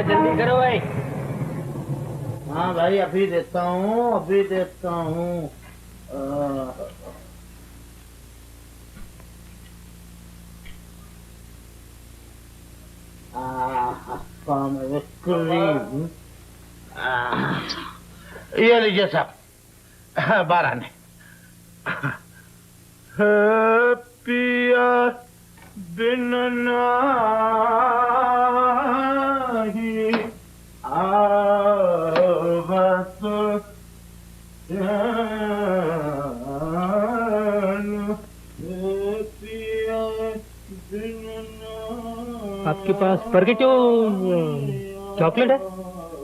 जल्दी करो भाई। हाँ भाई अभी देता हूँ, अभी देता हूँ। क्रीम। ये लीजिए साहब, 12 ने। पिया बिन नाही आवत आपके पास परगेटो चॉकलेट है?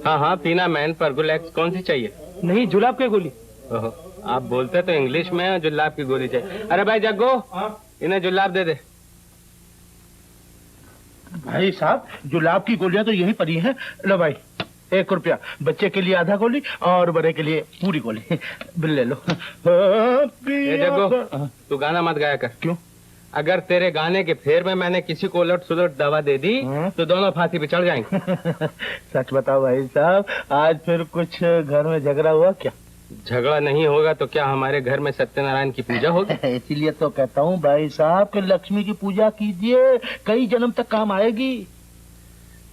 हाँ हाँ पीना मैन, परगुलैक्स कौन सी चाहिए? नहीं, जुलाब की गोली। ओहो, आप बोलते तो इंग्लिश में, जुलाब की गोली चाहिए। अरे भाई जग्गू, इन्हें जुलाब दे दे। भाई साहब जुलाब की गोलियां तो यहीं पड़ी हैं। लो भाई 1 रुपया, बच्चे के लिए आधा गोली और बड़े के लिए पूरी गोली। बिल ले लो। जग्गू तू गाना मत गाया कर। क्यों? अगर तेरे गाने के फेर में मैंने किसी को उलट सुलट दवा दे दी तो दोनों फांसी पे चढ़ जाएंगे। सच बताओ भाई साहब, आज फिर कुछ घर में झगड़ा हुआ क्या? झगड़ा नहीं होगा तो क्या हमारे घर में सत्यनारायण की पूजा होगी? इसीलिए तो कहता हूँ भाई साहब कि लक्ष्मी की पूजा कीजिए, कई जन्म तक काम आएगी।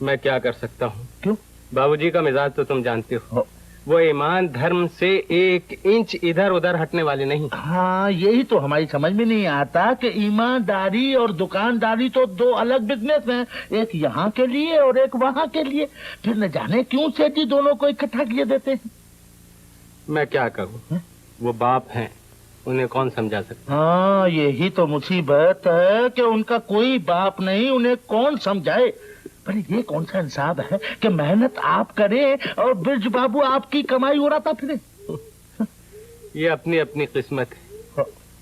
मैं क्या कर सकता हूँ? क्यों? बाबूजी का मिजाज तो तुम जानते हो, वो ईमान धर्म से 1 इंच इधर उधर हटने वाले नहीं। हाँ यही तो हमारी समझ में नहीं आता कि ईमानदारी और दुकानदारी तो 2 अलग बिजनेस हैं, एक यहाँ के लिए और एक वहाँ के लिए। फिर न जाने क्यों सेठ जी दोनों को इकट्ठा किए देते हैं। मैं क्या करूँ, वो बाप हैं, उन्हें कौन समझा सकता? हाँ यही तो मुसीबत है कि उनका कोई बाप नहीं, उन्हें कौन समझाए। पर ये कौन सा इंसाफ है कि मेहनत आप करें और बिरज बाबू आपकी कमाई उड़ाता फिरे। ये अपनी अपनी किस्मत है।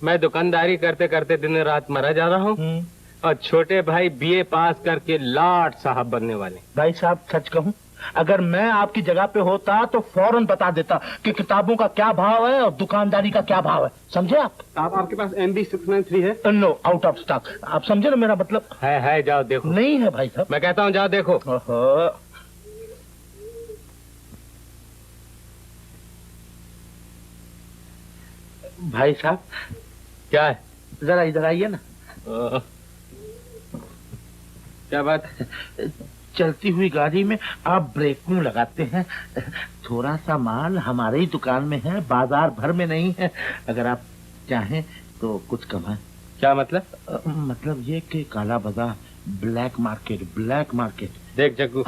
मैं दुकानदारी करते करते दिन रात मरा जा रहा हूँ और छोटे भाई बीए पास करके लाट साहब बनने वाले। भाई साहब सच कहूँ, अगर मैं आपकी जगह पे होता तो फौरन बता देता कि किताबों का क्या भाव है और दुकानदारी का क्या भाव है। समझे आप? आपके पास MB 693 है? No, out of stock. आप समझे ना मेरा मतलब? है, जाओ देखो। नहीं है भाई साहब। मैं कहता हूँ जाओ देखो। भाई साहब क्या है? जरा इधर आइए ना। क्या बात? चलती हुई गाड़ी में आप ब्रेक क्यों लगाते हैं? थोड़ा सा माल हमारे ही दुकान में है, बाजार भर में नहीं है। अगर आप चाहें तो कुछ कमाएं। क्या मतलब? मतलब ये कि काला बाजार, ब्लैक मार्केट। देख जग्गू,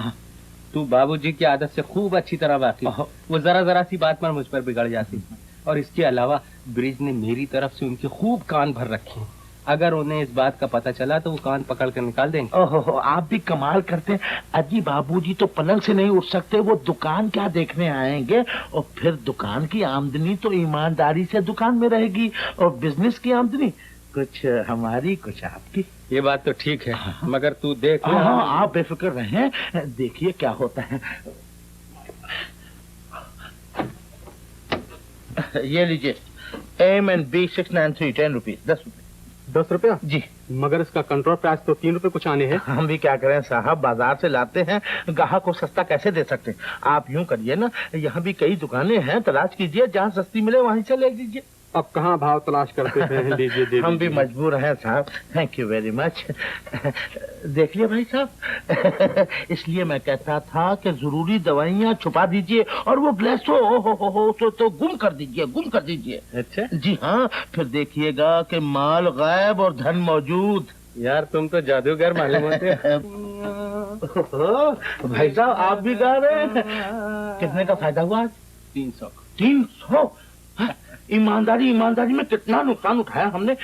तू बाबूजी की आदत से खूब अच्छी तरह वाकिफ। वो जरा जरा सी बात पर मुझ पर बिगड़ जाती। और इसके अलावा ब्रिज ने मेरी तरफ से उनके खूब कान भर रखे हैं। अगर उन्हें इस बात का पता चला तो वो कान पकड़ कर निकाल देंगे। ओहो, आप भी कमाल करते हैं। अजी बाबूजी तो पलंग से नहीं उठ सकते, वो दुकान क्या देखने आएंगे। और फिर दुकान की आमदनी तो ईमानदारी से दुकान में रहेगी और बिजनेस की आमदनी कुछ हमारी कुछ आपकी। ये बात तो ठीक है, मगर तू देख। हाँ आप बेफिक्र रहें, देखिए क्या होता है। ये लीजिए M&B 693, 10 रुपीज, 10 रुपए। 10 रुपया जी। मगर इसका कंट्रोल प्राइस तो 3 रुपए कुछ आने हैं। हम भी क्या करें साहब, बाजार से लाते हैं, ग्राहक को सस्ता कैसे दे सकते हैं। आप यूं करिए ना, यहाँ भी कई दुकानें हैं, तलाश कीजिए, जहाँ सस्ती मिले वहीं से ले लीजिए। अब कहाँ भाव तलाश करते हैं? लीजिए हम भी मजबूर हैं साहब। Thank you very much. देखिए भाई साहब, इसलिए मैं कहता था कि जरूरी दवाइयाँ छुपा दीजिए और वो ग्लास तो गुम कर दीजिए। अच्छा जी हाँ, फिर देखिएगा कि माल गायब और धन मौजूद। यार तुम तो जादूगर मालूम होते हैं। भाई साहब आप भी गा रहे हैं। कितने का फायदा हुआ? 300। 300? ईमानदारी में कितना नुकसान उठाया हमने।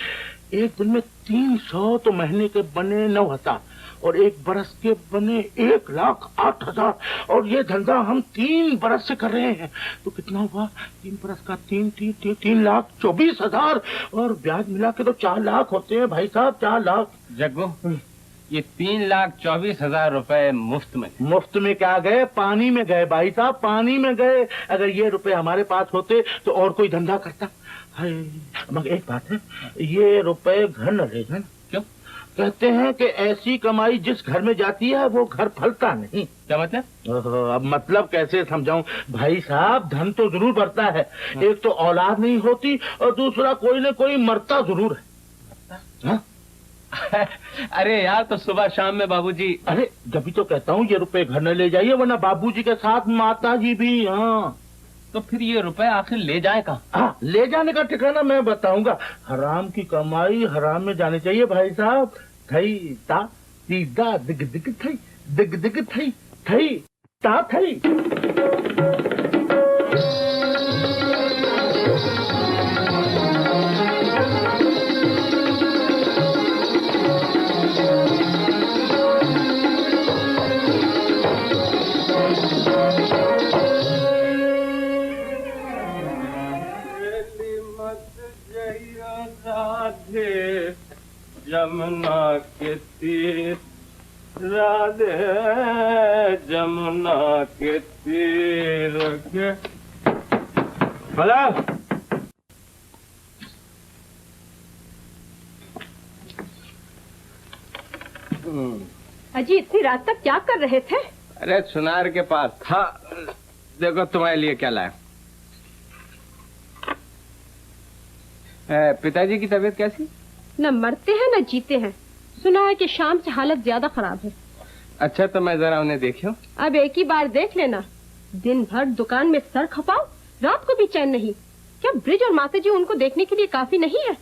एक दिन में 300 तो महीने के बने 9,000 और 1 बरस के बने 1,08,000। और ये धंधा हम 3 बरस से कर रहे हैं तो कितना हुआ? 3 बरस का 3,24,000 और ब्याज मिला के तो 4 लाख होते हैं भाई साहब, 4 लाख। जग्गू, ये 3,24,000 रुपए मुफ्त में क्या गए? पानी में गए भाई साहब, पानी में गए। अगर ये रुपए हमारे पास होते तो और कोई धंधा करता। मगर एक बात है, ये रुपए घर न ले जाना। क्यों? कहते हैं कि ऐसी कमाई जिस घर में जाती है वो घर फलता नहीं। क्या मतलब? अब मतलब कैसे समझाऊं भाई साहब, धन तो जरूर बढ़ता है, एक तो औलाद नहीं होती और दूसरा कोई न कोई मरता जरूर है। हाँ? अरे यार, तो सुबह शाम में बाबूजी। अरे जब तो कहता हूँ ये रुपए घर न ले जाइए, वरना बाबूजी के साथ माता जी भी। हाँ, तो फिर ये रुपए आखिर ले जाए कहाँ? हाँ, ले जाने का ठिकाना मैं बताऊंगा। हराम की कमाई हराम में जानी चाहिए भाई साहब। थई ता सीधा दिग दिग थई, दिग दिग थई, थई ता थई। जमुना के तीर राधे, जमुना के तीर के भला। अजी इतनी रात तक क्या कर रहे थे? अरे सुनार के पास था, देखो तुम्हारे लिए क्या लाया। पिताजी की तबीयत कैसी? न मरते हैं न जीते हैं। सुना है कि शाम से हालत ज्यादा खराब है। अच्छा, तो मैं जरा उन्हें देखूं। अब एक ही बार देख लेना। दिन भर दुकान में सर खपाओ, रात को भी चैन नहीं। क्या ब्रिज और माता जी उनको देखने के लिए काफी नहीं है?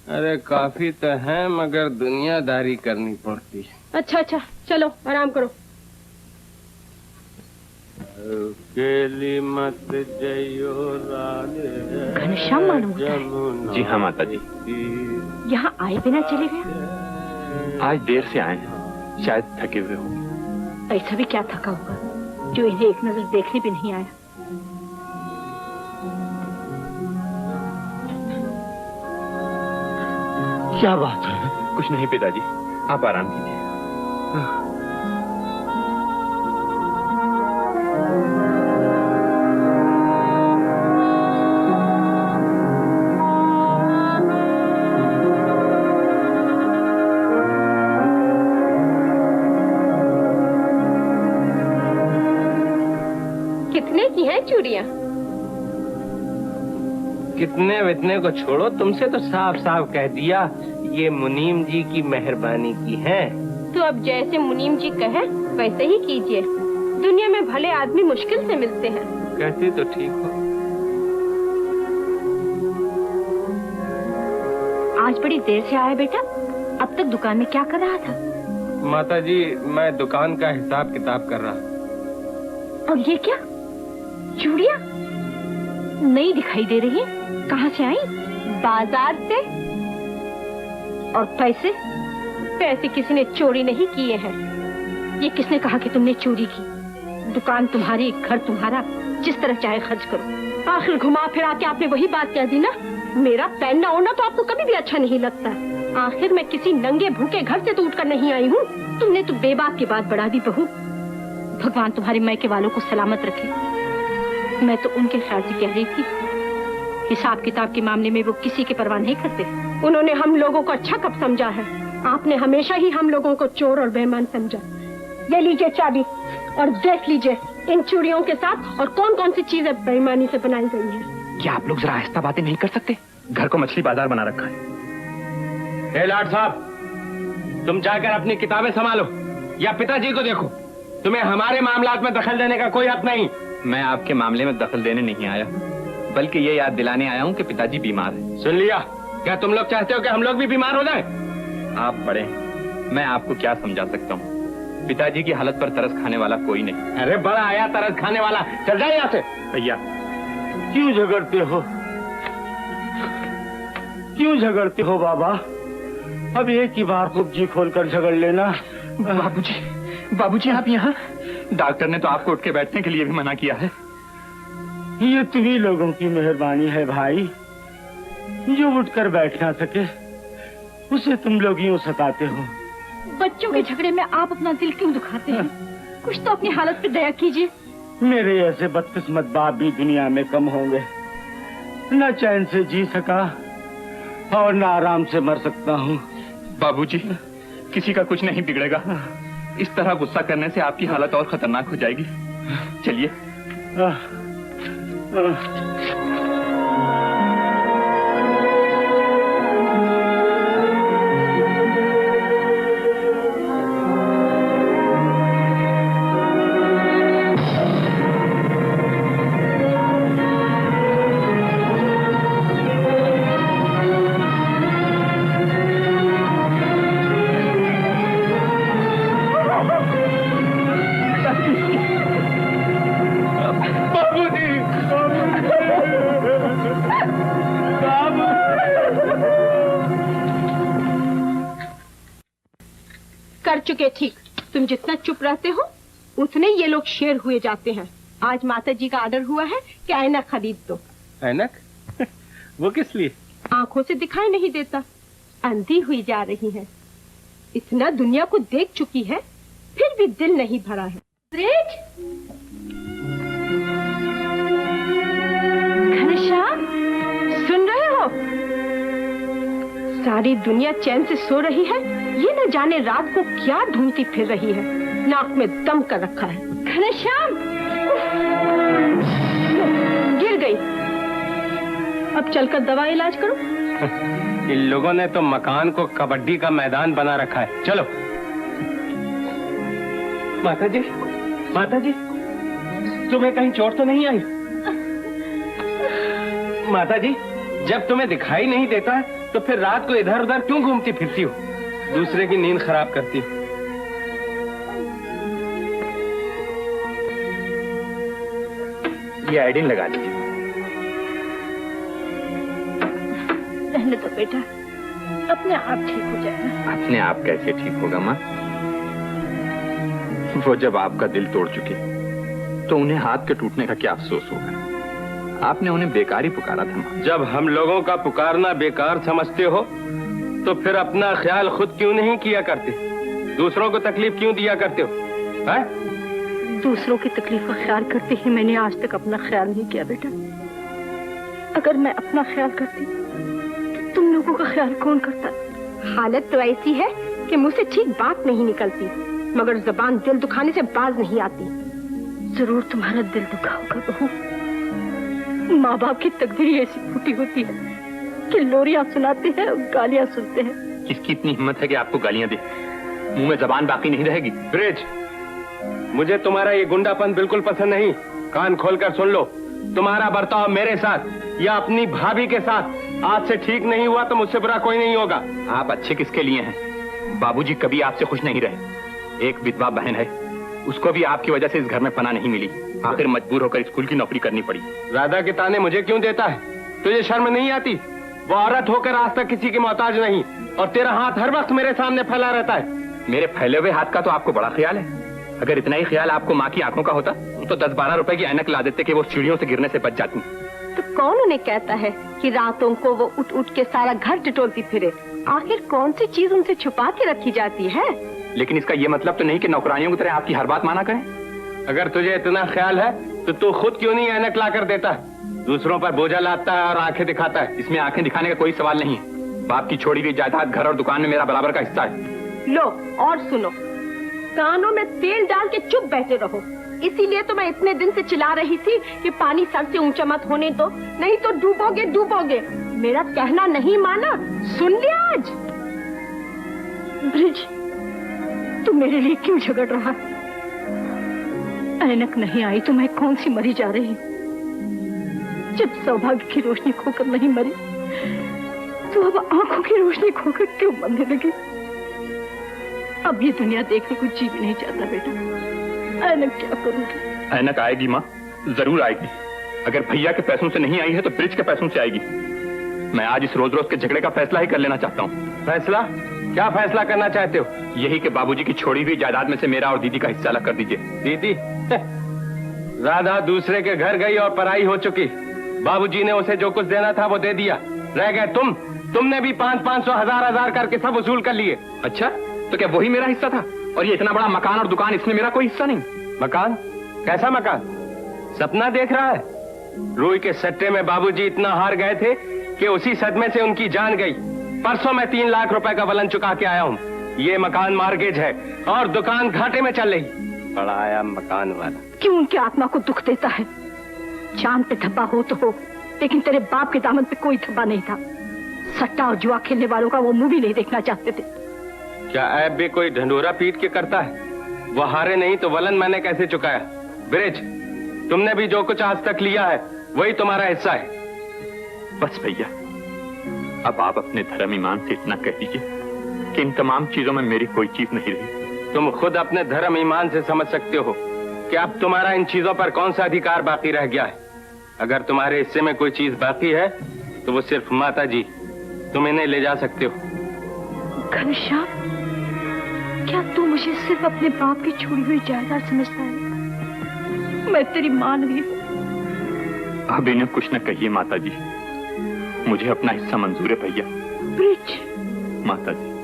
अरे काफी तो है, मगर दुनियादारी करनी पड़ती है। अच्छा अच्छा, चलो आराम करो। केली मत जइयो राधे। घनश्याम मालूम होता है। जी हाँ माता जी। यहाँ आए बिना चले गए? आज देर से आए हैं, शायद थके हुए हो। ऐसा भी क्या थका होगा जो इन्हें एक नजर देखने भी नहीं आया। क्या बात है? कुछ नहीं पिताजी, आप आराम कीजिए। कितने की हैं चूड़ियाँ? कितने वितने को छोड़ो, तुमसे तो साफ साफ कह दिया ये मुनीम जी की मेहरबानी की है। तो अब जैसे मुनीम जी कहे वैसे ही कीजिए। दुनिया में भले आदमी मुश्किल से मिलते हैं। कहती तो ठीक हो। आज बड़ी देर से आया बेटा, अब तक दुकान में क्या कर रहा था? माता जी, मैं दुकान का हिसाब किताब कर रहा। और ये क्या चूड़ियाँ नई दिखाई दे रही है? कहाँ से आई? बाजार से? और पैसे? पैसे किसी ने चोरी नहीं किए हैं। ये किसने कहा कि तुमने चोरी की? दुकान तुम्हारी, घर तुम्हारा, जिस तरह चाहे खर्च करो। आखिर घुमा फिरा के आपने वही बात कह दी ना, मेरा पहनना ओढ़ना तो आपको कभी भी अच्छा नहीं लगता। आखिर मैं किसी नंगे भूखे घर से तो उठकर नहीं आई हूँ। तुमने तो बेबाक की बात बढ़ा दी बहू। भगवान तुम्हारे मायके वालों को सलामत रखे। मैं तो उनके ख्याल से कह रही थी। हिसाब किताब के मामले में वो किसी की परवाह नहीं करते। उन्होंने हम लोगों को अच्छा कब समझा है? आपने हमेशा ही हम लोगों को चोर और बेईमान समझा। ये लीजिए चाबी और देख लीजिए इन चूड़ियों के साथ और कौन कौन सी चीजें बेईमानी से बनाई गई हैं। क्या आप लोग जरा आहिस्ता बातें नहीं कर सकते? घर को मछली बाजार बना रखा है। लाट साहब, तुम जाकर अपनी किताबें संभालो या पिताजी को देखो। तुम्हें हमारे मामलात में दखल देने का कोई हक नहीं। मैं आपके मामले में दखल देने नहीं आया, बल्कि ये याद दिलाने आया हूँ कि पिताजी बीमार हैं। सुन लिया? क्या तुम लोग चाहते हो कि हम लोग भी बीमार हो जाएं? आप बड़े हैं, मैं आपको क्या समझा सकता हूँ। पिताजी की हालत पर तरस खाने वाला कोई नहीं। अरे बड़ा आया तरस खाने वाला, चल जाए यहाँ से। भैया क्यों झगड़ते हो? क्यों झगड़ते हो बाबा? अब एक ही बार खूब जी खोलकर झगड़ लेना। बाबूजी आप यहाँ? डॉक्टर ने तो आपको उठ के बैठने के लिए भी मना किया है। ये तुम्ही लोगों की मेहरबानी है भाई। जो उठकर बैठ ना सके उसे तुम लोग यूं सताते हो। बच्चों के झगड़े में आप अपना दिल क्यों दुखाते हैं? कुछ तो अपनी हालत पे दया कीजिए। मेरे ऐसे बदकिस्मत बाप भी दुनिया में कम होंगे। न चैन से जी सका और न आराम से मर सकता हूँ। बाबूजी, किसी का कुछ नहीं बिगड़ेगा। इस तरह गुस्सा करने से आपकी हालत और खतरनाक हो जाएगी। चलिए। कर चुके ठीक। तुम जितना चुप रहते हो उतने ये लोग शेर हुए जाते हैं। आज माता जी का ऑर्डर हुआ है कि ऐनक खरीद दो। ऐनक? वो किस लिए? आंखों से दिखाई नहीं देता, अंधी हुई जा रही है। इतना दुनिया को देख चुकी है फिर भी दिल नहीं भरा है। ब्रिज, घनश्याम, सुन रहे हो? सारी दुनिया चैन से सो रही है, ये न जाने रात को क्या ढूंढती फिर रही है। नाक में दम कर रखा है। घनश्याम, गिर गई। अब चलकर दवा इलाज करो। इन लोगों ने तो मकान को कबड्डी का मैदान बना रखा है। चलो। माता जी, माता जी, तुम्हें कहीं चोट तो नहीं आई? माता जी, जब तुम्हें दिखाई नहीं देता तो फिर रात को इधर उधर क्यों घूमती फिरती हो? दूसरे की नींद खराब करती हो। ये आयोडीन लगा दीजिए। रहने दो बेटा, अपने आप ठीक हो जाएगा। अपने आप कैसे ठीक होगा माँ? वो जब आपका दिल तोड़ चुके तो उन्हें हाथ के टूटने का क्या अफसोस होगा? आपने उन्हें बेकार ही पुकारा था माँ। जब हम लोगों का पुकारना बेकार समझते हो तो फिर अपना ख्याल खुद क्यों नहीं किया करते? दूसरों को तकलीफ क्यों दिया करते हो? है? दूसरों की तकलीफ का ख्याल करते ही मैंने आज तक अपना ख्याल नहीं किया बेटा। अगर मैं अपना ख्याल करती तो तुम लोगों का ख्याल कौन करता? हालत तो ऐसी है कि मुंह से ठीक बात नहीं निकलती, मगर जुबान दिल दुखाने से बाज नहीं आती। जरूर तुम्हारा दिल दुखा होगा बहू। माँ बाप की तकदीर ऐसी फूटी होती है कि लोरियां सुनाते हैं और गालियां सुनते हैं। किसकी इतनी हिम्मत है कि आपको गालियां दे? मुंह में जबान बाकी नहीं रहेगी। ब्रिज, मुझे तुम्हारा ये गुंडापन बिल्कुल पसंद नहीं। कान खोलकर सुन लो, तुम्हारा बर्ताव मेरे साथ या अपनी भाभी के साथ आज से ठीक नहीं हुआ तो मुझसे बुरा कोई नहीं होगा। आप अच्छे किसके लिए हैं? बाबूजी कभी आपसे खुश नहीं रहे। एक विधवा बहन है, उसको भी आपकी वजह से इस घर में पनाह नहीं मिली। आखिर मजबूर होकर स्कूल की नौकरी करनी पड़ी। राधा के ताने मुझे क्यों देता है? तुझे शर्म नहीं आती? वो औरत होकर आज तक किसी की मोहताज नहीं, और तेरा हाथ हर वक्त मेरे सामने फैला रहता है। मेरे फैले हुए हाथ का तो आपको बड़ा ख्याल है। अगर इतना ही ख्याल आपको माँ की आंखों का होता तो 10-12 रुपए की ऐनक ला देते कि वो सीढ़ियों से गिरने से बच जाती। तो कौन उन्हें कहता है कि रातों को वो उठ उठ के सारा घर टिटोलती फिरे? आखिर कौन सी चीज उनसे छुपा के रखी जाती है? लेकिन इसका ये मतलब तो नहीं कि नौकरानियों की तरह आपकी हर बात माना करें। अगर तुझे इतना ख्याल है तो तू खुद क्यों नहीं ऐनक ला कर देता है? दूसरों पर बोझा लाता है और आंखें दिखाता है। इसमें आंखें दिखाने का कोई सवाल नहीं है। बाप की छोड़ी हुई जायदाद, घर और दुकान में मेरा बराबर का हिस्सा है। लो और सुनो, कानों में तेल डाल के चुप बैठे रहो। इसीलिए तो मैं इतने दिन से चिल्ला रही थी कि पानी सर से ऊंचा मत होने दो, नहीं तो डूबोगे डूबोगे। मेरा कहना नहीं माना, सुन लिया आज? ब्रिज, तू मेरे लिए क्यों झगड़ रहा है? ऐनक नहीं आई तो मैं कौन सी मरी जा रही? जब सौभाग्य की रोशनी खोकर नहीं मरी तो अब आंखों की रोशनी खोकर क्यों मरने लगी? अब ये दुनिया देखने को जी भी नहीं चाहता बेटा। ऐनक क्या करूंगी? ऐनक आएगी माँ, जरूर आएगी। अगर भैया के पैसों से नहीं आई है तो ब्रिज के पैसों से आएगी। मैं आज इस रोज रोज के झगड़े का फैसला ही कर लेना चाहता हूँ। फैसला? क्या फैसला करना चाहते हो? यही कि बाबूजी की छोड़ी हुई जायदाद में से मेरा और दीदी का हिस्सा अलग कर दीजिए। दीदी? राधा दूसरे के घर गई और पराई हो चुकी। बाबूजी ने उसे जो कुछ देना था वो दे दिया। रह गए तुमने भी 500-500 1000 करके सब वसूल कर लिए। अच्छा, तो क्या वही मेरा हिस्सा था? और ये इतना बड़ा मकान और दुकान, इसमें मेरा कोई हिस्सा नहीं? मकान? कैसा मकान? सपना देख रहा है? रूई के सट्टे में बाबूजी इतना हार गए थे कि उसी सदमे से उनकी जान गई। परसों मैं 3 लाख रुपए का वलन चुका के आया हूँ। ये मकान मार्गेज है और दुकान घाटे में चल रही। बड़ा आया मकान वाला। क्यों उनकी आत्मा को दुख देता है? चांद पे धब्बा हो तो हो, लेकिन तेरे बाप के दामन पे कोई धब्बा नहीं था। सट्टा और जुआ खेलने वालों का वो मुंह भी नहीं देखना चाहते थे। क्या ऐब भी कोई ढंढोरा पीट के करता है? वो हारे नहीं तो वलन मैंने कैसे चुकाया? ब्रिज, तुमने भी जो कुछ आज तक लिया है वही तुम्हारा हिस्सा है। बस भैया, अब आप अपने धर्म ईमान से इतना कह दीजिए कि इन तमाम चीजों में मेरी कोई चीज नहीं रही। तुम खुद अपने धर्म ईमान से समझ सकते हो कि अब तुम्हारा इन चीजों पर कौन सा अधिकार बाकी रह गया है। अगर तुम्हारे हिस्से में कोई चीज बाकी है तो वो सिर्फ माता जी, तुम इन्हें ले जा सकते हो। घनश्याम, क्या तू मुझे सिर्फ अपने बाप की छोड़ी हुई जायदाद समझता है? मैं तेरी मां नहीं हूं। अब इन्हें कुछ न कहिए माता जी, मुझे अपना हिस्सा मंजूर है भैया। ब्रिज, माता जी,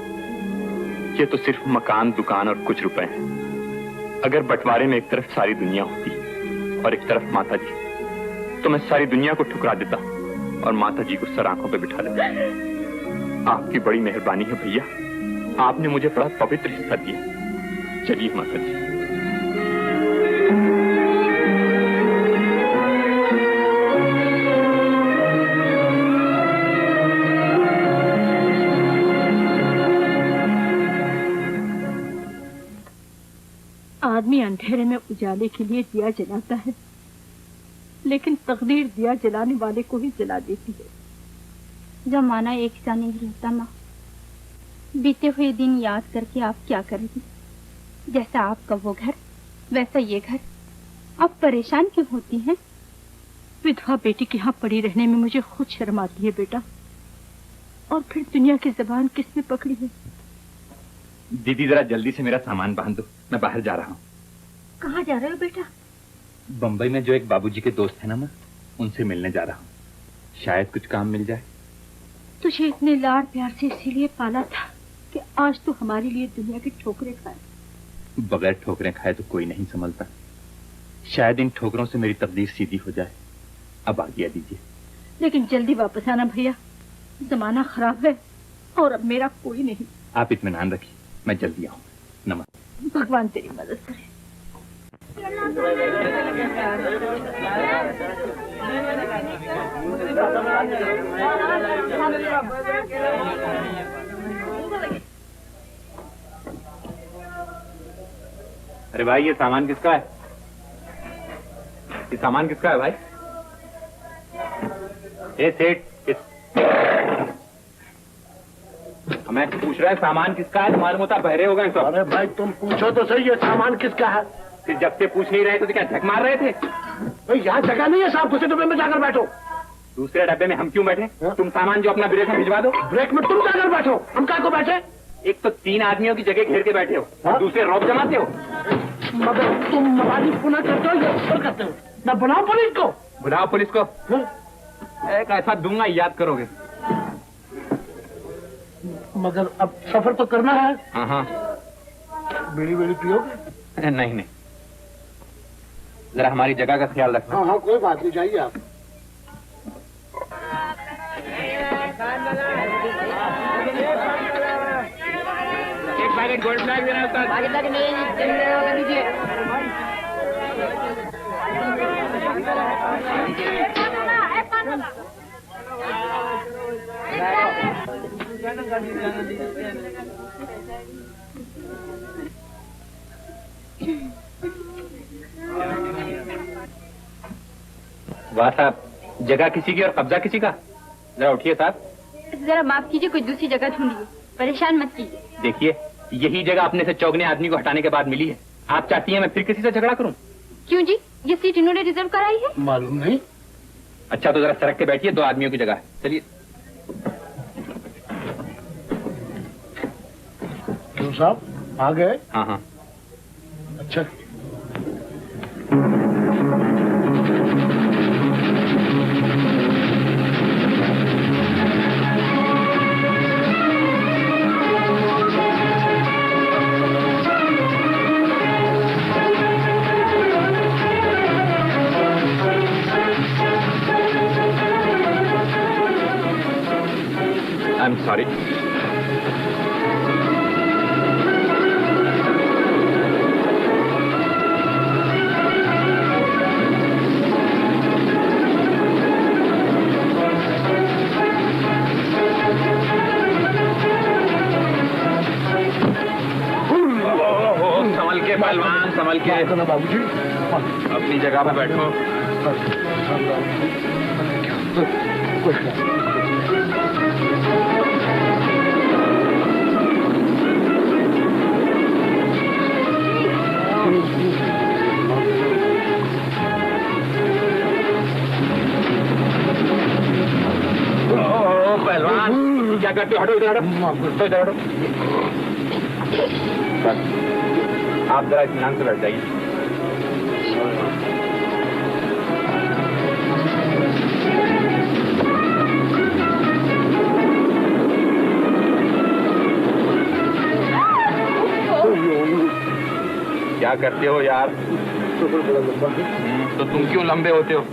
ये तो सिर्फ मकान, दुकान और कुछ रुपए हैं। अगर बंटवारे में एक तरफ सारी दुनिया होती और एक तरफ माता जी, तो मैं सारी दुनिया को ठुकरा देता और माता जी को सर आंखों पे बिठा लेता। आपकी बड़ी मेहरबानी है भैया, आपने मुझे बड़ा पवित्र हिस्सा दिया। चलिए माता जी। आदमी अंधेरे में उजाले के लिए दिया जलाता है, लेकिन तकदीर दिया जलाने वाले को ही जला देती है। जमाना एक सा नहीं रहता माँ। बीते हुए दिन याद करके आप क्या करेंगी? जैसा आपका वो घर वैसा ये घर। आप परेशान क्यों होती हैं? विधवा बेटी के यहाँ पड़ी रहने में मुझे खुद शर्म आती है बेटा। और फिर दुनिया की जबान किसने पकड़ी है? दीदी जरा जल्दी से मेरा सामान बांध दो, मैं बाहर जा रहा हूँ। कहाँ जा रहे हो बेटा? बंबई में जो एक बाबूजी के दोस्त है ना माँ, उनसे मिलने जा रहा हूँ। शायद कुछ काम मिल जाए। तुझे इतने लाड प्यार से इसीलिए पाला था कि आज तू हमारे लिए दुनिया की ठोकरें खाए। बगैर ठोकरें खाए तो कोई नहीं संभलता। शायद इन ठोकरों से मेरी तकदीर सीधी हो जाए। अब आज्ञा दीजिए। लेकिन जल्दी वापस आना भैया, जमाना खराब है और अब मेरा कोई नहीं। आप इत्मीनान रखिए, मैं जल्दी आऊँ। नमस्ते। भगवान तेरी मदद करे। अरे भाई, ये सामान किसका है? ये सामान किसका है भाई? ये सेठ, मैं पूछ रहा है सामान किसका है? मालूम होता बहरे हो गए सब। अरे भाई तुम पूछो तो सही, ये सामान किसका है? फिर जब से पूछ नहीं रहे तो क्या झक मार रहे थे? भाई यहाँ जगह नहीं है साहब, दूसरे डब्बे में जाकर बैठो। दूसरे डब्बे में हम क्यों बैठे? तुम सामान जो अपना ब्रेक में भिजवा दो। ब्रेक में तुम जाकर बैठो, हम कहाँ को बैठे? एक तो 3 आदमियों की जगह घेर के बैठे हो और दूसरे रौब जमाते हो। मगर तुम मवाली पुनः करते हो या ऊपर करते हो? मैं बुलाऊं पुलिस को? बुलाओ पुलिस को। एक ऐसा दूंगा याद करोगे। मगर अब सफर तो करना है। हाँ। बीड़ी बीड़ी पियोगे? नहीं नहीं, जरा हमारी जगह का ख्याल रखना। हाँ कोई बात नहीं, जाइए आप। एक पैकेट गोल्ड फ्लैग देना उस्ताद। वाह साहब, जगह किसी की और कब्जा किसी का। जरा उठिए साहब। जरा माफ कीजिए, कोई दूसरी जगह ढूंढिए, परेशान मत कीजिए। देखिए, यही जगह अपने से चौगने आदमी को हटाने के बाद मिली है। आप चाहती हैं मैं फिर किसी से झगड़ा करूं? क्यों जी, ये सीट इन्होंने रिजर्व कराई है? मालूम नहीं। अच्छा तो जरा सड़क के बैठिए, 2 आदमियों की जगह है। चलिए। क्यों साहब आ गए? हाँ। अच्छा। I'm sorry. के बाबूजी, अपनी जगह पे बैठो। पहलवान क्या करते हो? हटो इधर, हटो इधर, हटो। आप जरा इत्मीनान से बैठ जाइए। क्या करते हो यार? तो तुम क्यों लंबे होते हो?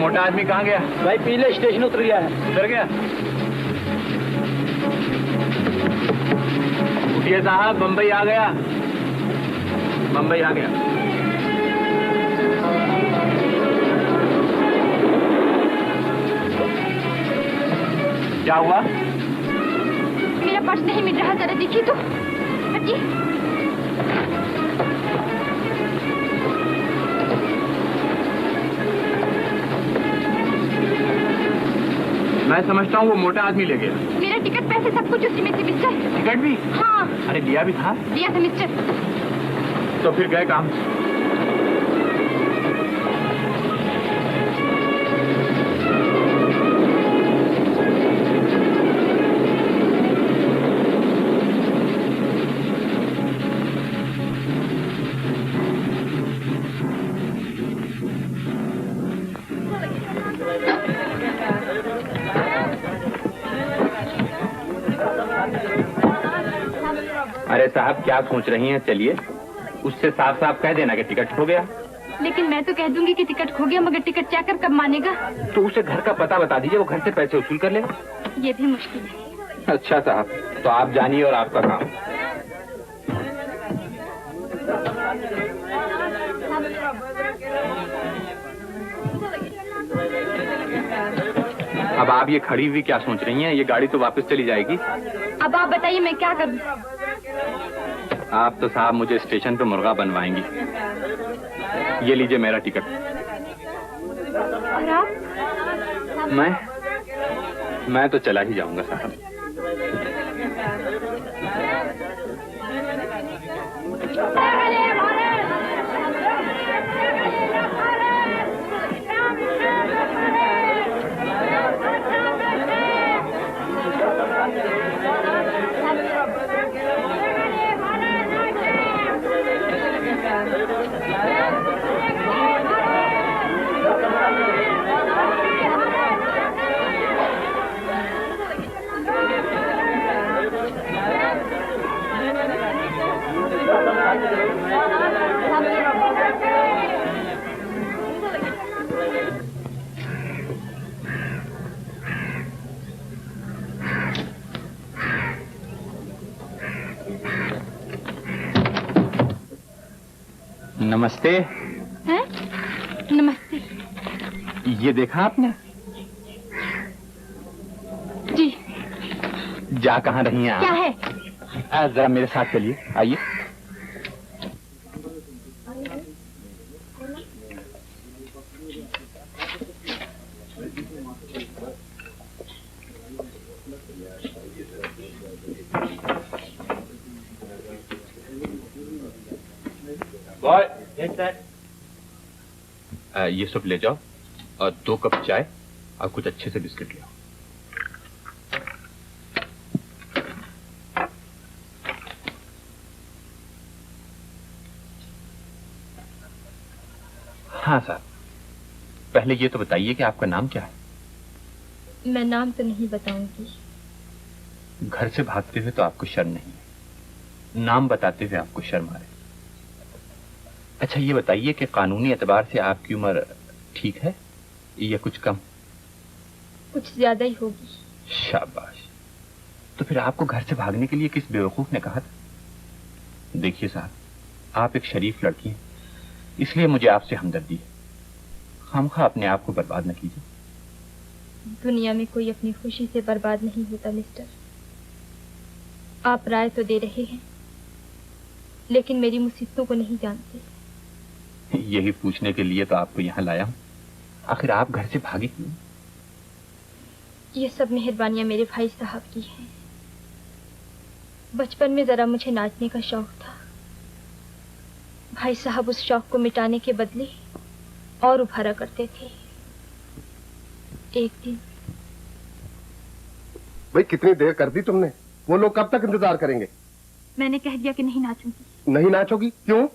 मोटा आदमी कहाँ गया? भाई पीले स्टेशन उतर गया है। उतर गया? उठिए साहब, बम्बई आ गया, बम्बई आ गया। क्या हुआ? मेरा पर्स नहीं मिल रहा, जरा देखिए तो। हटिए। मैं समझता हूँ वो मोटा आदमी ले गया। मेरा टिकट, पैसे, सब कुछ उसी में से मिस्टर। टिकट भी? हाँ। अरे दिया भी था? दिया था मिस्टर। तो फिर गए काम। अरे साहब क्या सोच रही हैं? चलिए, उससे साफ साफ कह देना कि टिकट खो गया। लेकिन मैं तो कह दूंगी कि टिकट खो गया, मगर टिकट चेकर कब मानेगा? तो उसे घर का पता बता दीजिए, वो घर से पैसे वसूल कर लेगा। ये भी मुश्किल है। अच्छा साहब, तो आप जानिए और आपका काम। अब आप ये खड़ी हुई क्या सोच रही हैं? ये गाड़ी तो वापस चली जाएगी। अब आप बताइए मैं क्या करूं? आप तो साहब मुझे स्टेशन पे मुर्गा बनवाएंगी। ये लीजिए मेरा टिकट। और आप? मैं तो चला ही जाऊंगा साहब। नमस्ते। हैं? नमस्ते। ये देखा आपने? जी। जा कहाँ रही हैं आप? क्या है? जरा मेरे साथ चलिए, आइए। बॉय, ये सब ले जाओ और 2 कप चाय और कुछ अच्छे से बिस्किट ले आओ। हाँ साहब, पहले ये तो बताइए कि आपका नाम क्या है? मैं नाम तो नहीं बताऊंगी। घर से भागते हुए तो आपको शर्म नहीं है, नाम बताते हुए आपको शर्म आ रही। अच्छा ये बताइए कि कानूनी एतबार से आपकी उम्र ठीक है या कुछ कम? कुछ ज्यादा ही होगी। शाबाश। तो फिर आपको घर से भागने के लिए किस बेवकूफ ने कहा था? देखिए साहब, आप एक शरीफ लड़की हैं, इसलिए मुझे आपसे हमदर्दी है। खामखा अपने आप को बर्बाद न कीजिए। दुनिया में कोई अपनी खुशी से बर्बाद नहीं होता मिस्टर। आप राय तो दे रहे हैं, लेकिन मेरी मुसीबतों को नहीं जानते। यही पूछने के लिए तो आपको यहाँ लाया हूँ। आखिर आप घर से भागे क्यों? ये सब मेहरबानियां मेरे भाई साहब की हैं। बचपन में जरा मुझे नाचने का शौक था। भाई साहब उस शौक को मिटाने के बदले और उभारा करते थे। एक दिन भाई कितनी देर कर दी तुमने? वो लोग कब तक इंतजार करेंगे? मैंने कह दिया कि नहीं नाचूंगी। नहीं नाचोगी? क्यों?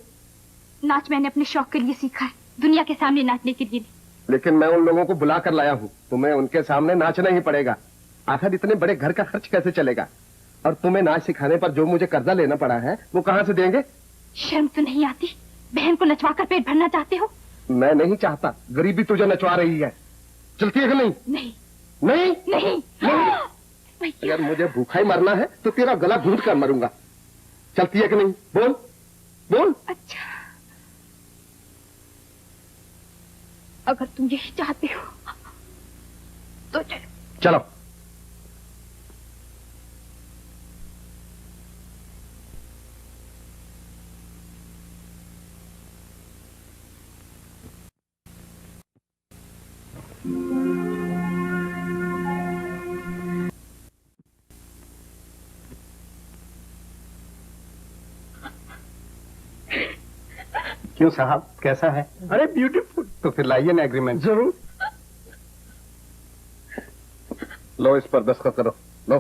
नाच मैंने अपने शौक के लिए सीखा है, दुनिया के सामने नाचने के लिए नहीं। लेकिन मैं उन लोगों को बुला कर लाया हूँ, तुम्हें उनके सामने नाचना ही पड़ेगा। आखिर इतने बड़े घर का खर्च कैसे चलेगा? और तुम्हें नाच सिखाने पर जो मुझे कर्जा लेना पड़ा है वो कहाँ से देंगे? शर्म तो नहीं आती? बहन को नचवा कर पेट भरना चाहते हो? मैं नहीं चाहता, गरीबी तुझे नचवा रही है। चलती है कि नहीं? नहीं नहीं नहीं, नहीं। अगर मुझे भूखा ही मरना है तो तेरा गला घूंट कर मरूंगा। चलती है कि नहीं? बोल बोल। अच्छा, अगर तुम यही चाहते हो तो चलो। चलो। क्यों साहब, कैसा है? अरे ब्यूटीफुल। तो फिर लाइए ना एग्रीमेंट। जरूर। लो इस पर दस्तखत करो। लो।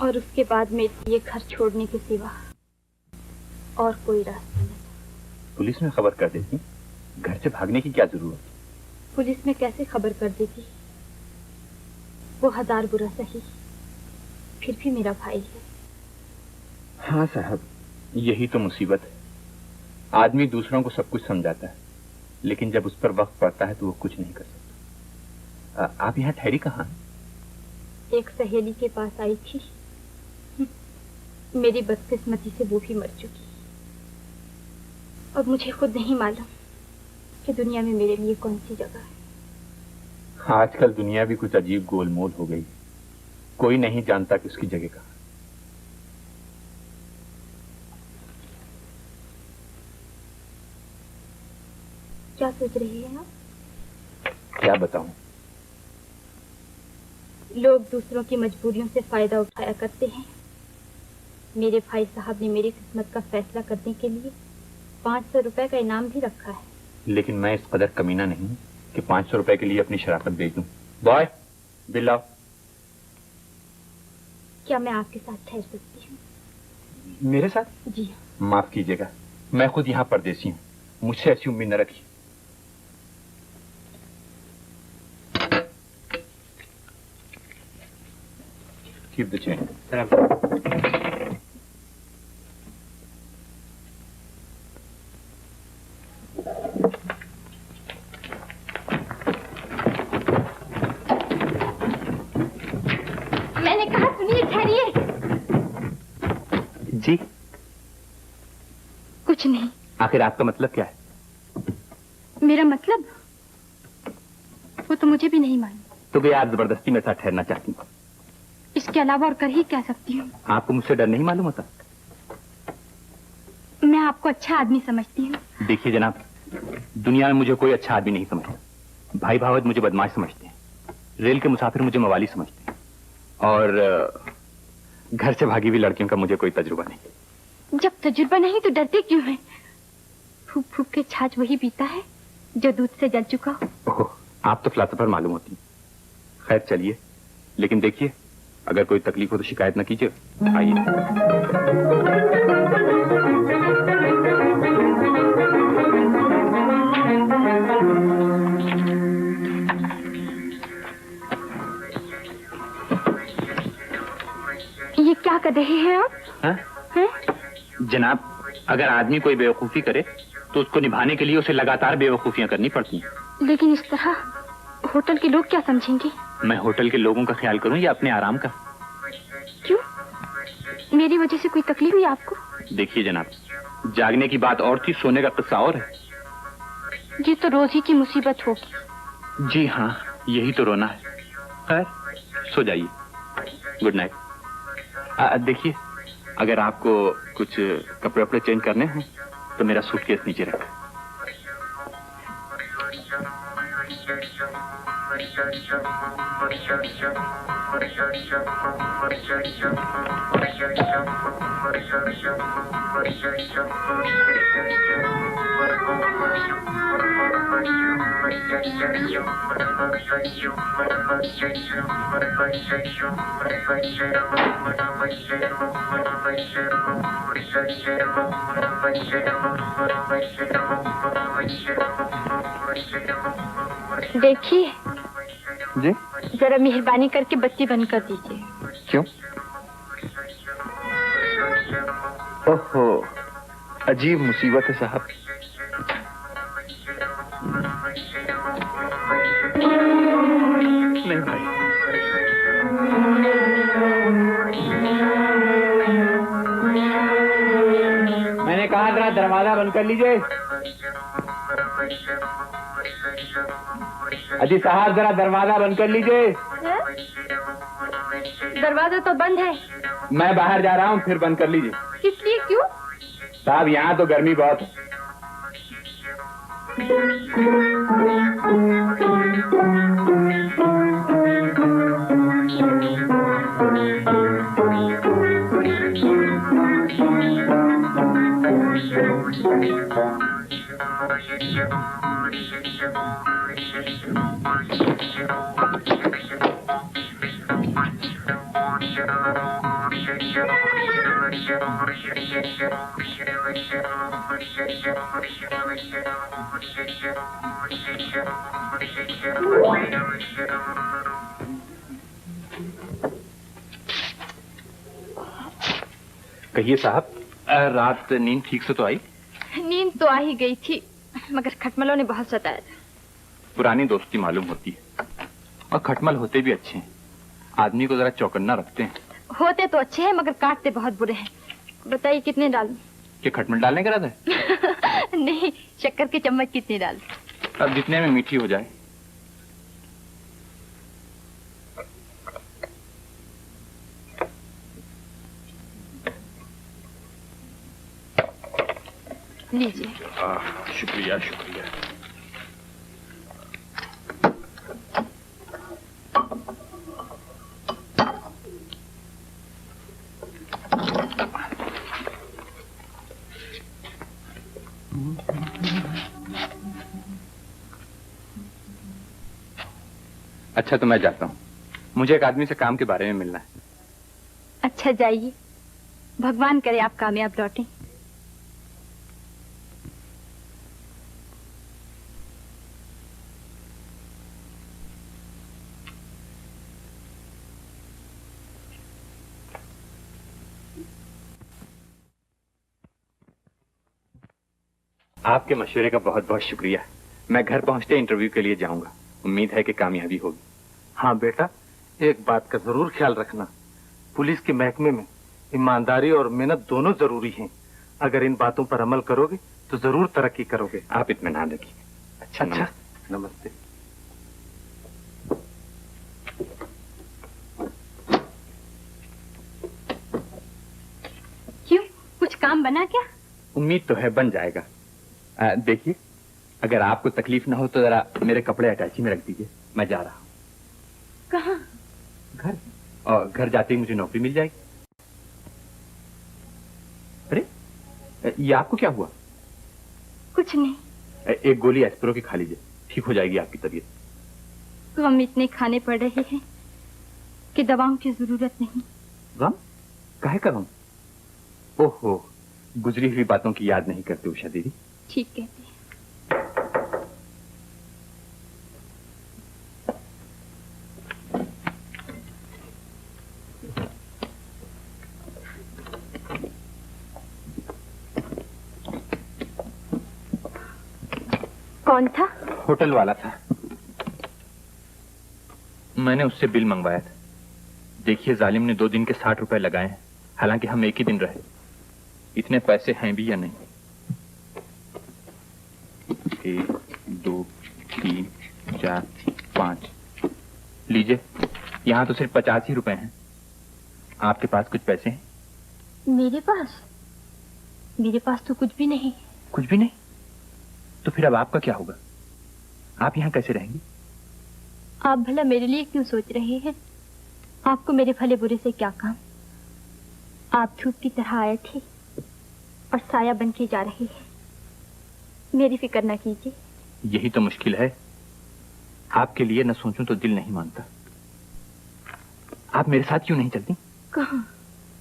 और उसके बाद मेरे ये घर छोड़ने के सिवा और कोई रास्ता नहीं। पुलिस में खबर कर देती, घर से भागने की क्या जरूरत? पुलिस में कैसे खबर कर देती? वो 1000 बुरा सही, फिर भी मेरा भाई है। हाँ साहब, यही तो मुसीबत है। आदमी दूसरों को सब कुछ समझाता है, लेकिन जब उस पर वक्त पड़ता है तो वो कुछ नहीं कर सकता। आप यहाँ ठहरी कहाँ? एक सहेली के पास आई थी। मेरी बदकिस्मती से वो भी मर चुकी। अब मुझे खुद नहीं मालूम कि दुनिया में मेरे लिए कौन सी जगह है। आजकल दुनिया भी कुछ अजीब गोलमोल हो गई। कोई नहीं जानता कि उसकी जगह कहाँ। क्या सोच रही हैं आप? क्या बताऊं? लोग दूसरों की मजबूरियों से फायदा उठाया करते हैं। मेरे भाई साहब ने मेरी किस्मत का फैसला करने के लिए 500 रुपए का इनाम भी रखा है। लेकिन मैं इस कदर कमीना नहीं हूं कि 500 रुपए के लिए अपनी शराफत बेच दूं। बॉय, बिल लाओ। क्या मैं आपके साथ ठहर सकती हूँ? मेरे साथ? जी हाँ। माफ कीजिएगा, मैं खुद यहाँ परदेसी हूँ, मुझसे ऐसी उम्मीद न रखी। Keep the change. मैंने कहा सुनिए, ठहरिए। जी? कुछ नहीं। आखिर आपका मतलब क्या है? मेरा मतलब वो तो मुझे भी नहीं मालूम। तो भी आप जबरदस्ती मेरे साथ ठहरना चाहती हैं। इसके अलावा और कर ही क्या सकती हूँ? आपको मुझसे डर नहीं मालूम होता? मैं आपको अच्छा आदमी समझती हूँ। देखिए जनाब, दुनिया में मुझे कोई अच्छा आदमी नहीं समझता। भाई भावत मुझे बदमाश समझते हैं, रेल के मुसाफिर मुझे मवाली समझते हैं, और घर से भागी हुई लड़कियों का मुझे कोई तजुर्बा नहीं। जब तजुर्बा नहीं तो डरते क्यों हैं? फूक फूक के छाछ वही पीता है जो दूध से जल चुका हो। ओह, आप तो फिलासफर मालूम होती। खैर चलिए, लेकिन देखिए अगर कोई तकलीफ हो तो शिकायत न कीजिए। आइए। ये क्या कर रहे हैं आप? हैं? जनाब, अगर आदमी कोई बेवकूफी करे तो उसको निभाने के लिए उसे लगातार बेवकूफियां करनी पड़ती हैं। लेकिन इस तरह होटल के लोग क्या समझेंगे? मैं होटल के लोगों का ख्याल करूं या अपने आराम का? क्यों? मेरी वजह से कोई तकलीफ हुई आपको? देखिए जनाब, जागने की बात और थी, सोने का किस्सा और है। ये तो रोज ही की मुसीबत होगी। जी हाँ, यही तो रोना है। खैर सो जाइए, गुड नाइट। देखिए, अगर आपको कुछ कपड़े वपड़े चेंज करने हैं तो मेरा सूटकेस नीचे रखें। देखिए जी, जरा मेहरबानी करके बत्ती बंद कर दीजिए। क्यों? ओहो, अजीब मुसीबत है साहब। नहीं भाई, मैंने कहा जरा दरवाजा बंद कर लीजिए। अजी साहब, जरा दरवाजा बंद कर लीजिए। दरवाजा तो बंद है। मैं बाहर जा रहा हूँ, फिर बंद कर लीजिए। किस लिए? क्यों? साहब, यहाँ तो गर्मी बहुत है। कहिए साहब, रात नींद ठीक से तो आई? नींद तो आ ही गई थी, मगर खटमलों ने बहुत सताया था। पुरानी दोस्ती मालूम होती है, और खटमल होते भी अच्छे हैं, आदमी को जरा चौकन्ना रखते हैं। होते तो अच्छे हैं मगर काटते बहुत बुरे हैं। बताइए कितने डालूं? कि खटमल डालने का इरादा है? नहीं, शक्कर के चम्मच कितने डालूं? अब जितने में मीठी हो जाए। लीजिए। शुक्रिया शुक्रिया। अच्छा तो मैं जाता हूँ, मुझे एक आदमी से काम के बारे में मिलना है। अच्छा जाइए, भगवान करे आप कामयाब लौटें। आपके मशवरे का बहुत बहुत शुक्रिया। मैं घर पहुंचते इंटरव्यू के लिए जाऊंगा, उम्मीद है कि कामयाबी होगी। हाँ बेटा, एक बात का जरूर ख्याल रखना, पुलिस के महकमे में ईमानदारी और मेहनत दोनों जरूरी हैं। अगर इन बातों पर अमल करोगे तो जरूर तरक्की करोगे। आप इत्मीनान रखिए। अच्छा, नमस्ते। क्यों, कुछ काम बना क्या? उम्मीद तो है बन जाएगा। देखिए, अगर आपको तकलीफ ना हो तो जरा मेरे कपड़े अटैची में रख दीजिए, मैं जा रहा हूँ। कहाँ? घर। और घर जाते ही मुझे नौकरी मिल जाएगी। अरे ये आपको क्या हुआ? कुछ नहीं। एक गोली एस्प्रो की खा लीजिए, ठीक हो जाएगी आपकी तबीयत। गम इतने खाने पड़ रहे हैं कि दवाओं की जरूरत नहीं। गम? काहे का गम? ओहो, गुजरी हुई बातों की याद नहीं करते उषा दीदी। ठीक कहती है। कौन था? होटल वाला था, मैंने उससे बिल मंगवाया था। देखिए जालिम ने 2 दिन के 60 रुपए लगाए हैं, हालांकि हम एक ही दिन रहे। इतने पैसे हैं भी या नहीं? 1 2 3 4 5 लीजिए, यहाँ तो सिर्फ 50 ही रुपए हैं। आपके पास कुछ पैसे हैं? मेरे पास तो कुछ भी नहीं। कुछ भी नहीं? तो फिर अब आपका क्या होगा? आप यहाँ कैसे रहेंगी? आप भला मेरे लिए क्यों सोच रहे हैं? आपको मेरे भले बुरे से क्या काम? आप धूप की तरह आए थे और साया बन के जा रहे हैं। मेरी फिक्र ना कीजिए। यही तो मुश्किल है, आपके लिए न सोचूं तो दिल नहीं मानता। आप मेरे साथ क्यों नहीं चलती? कहाँ?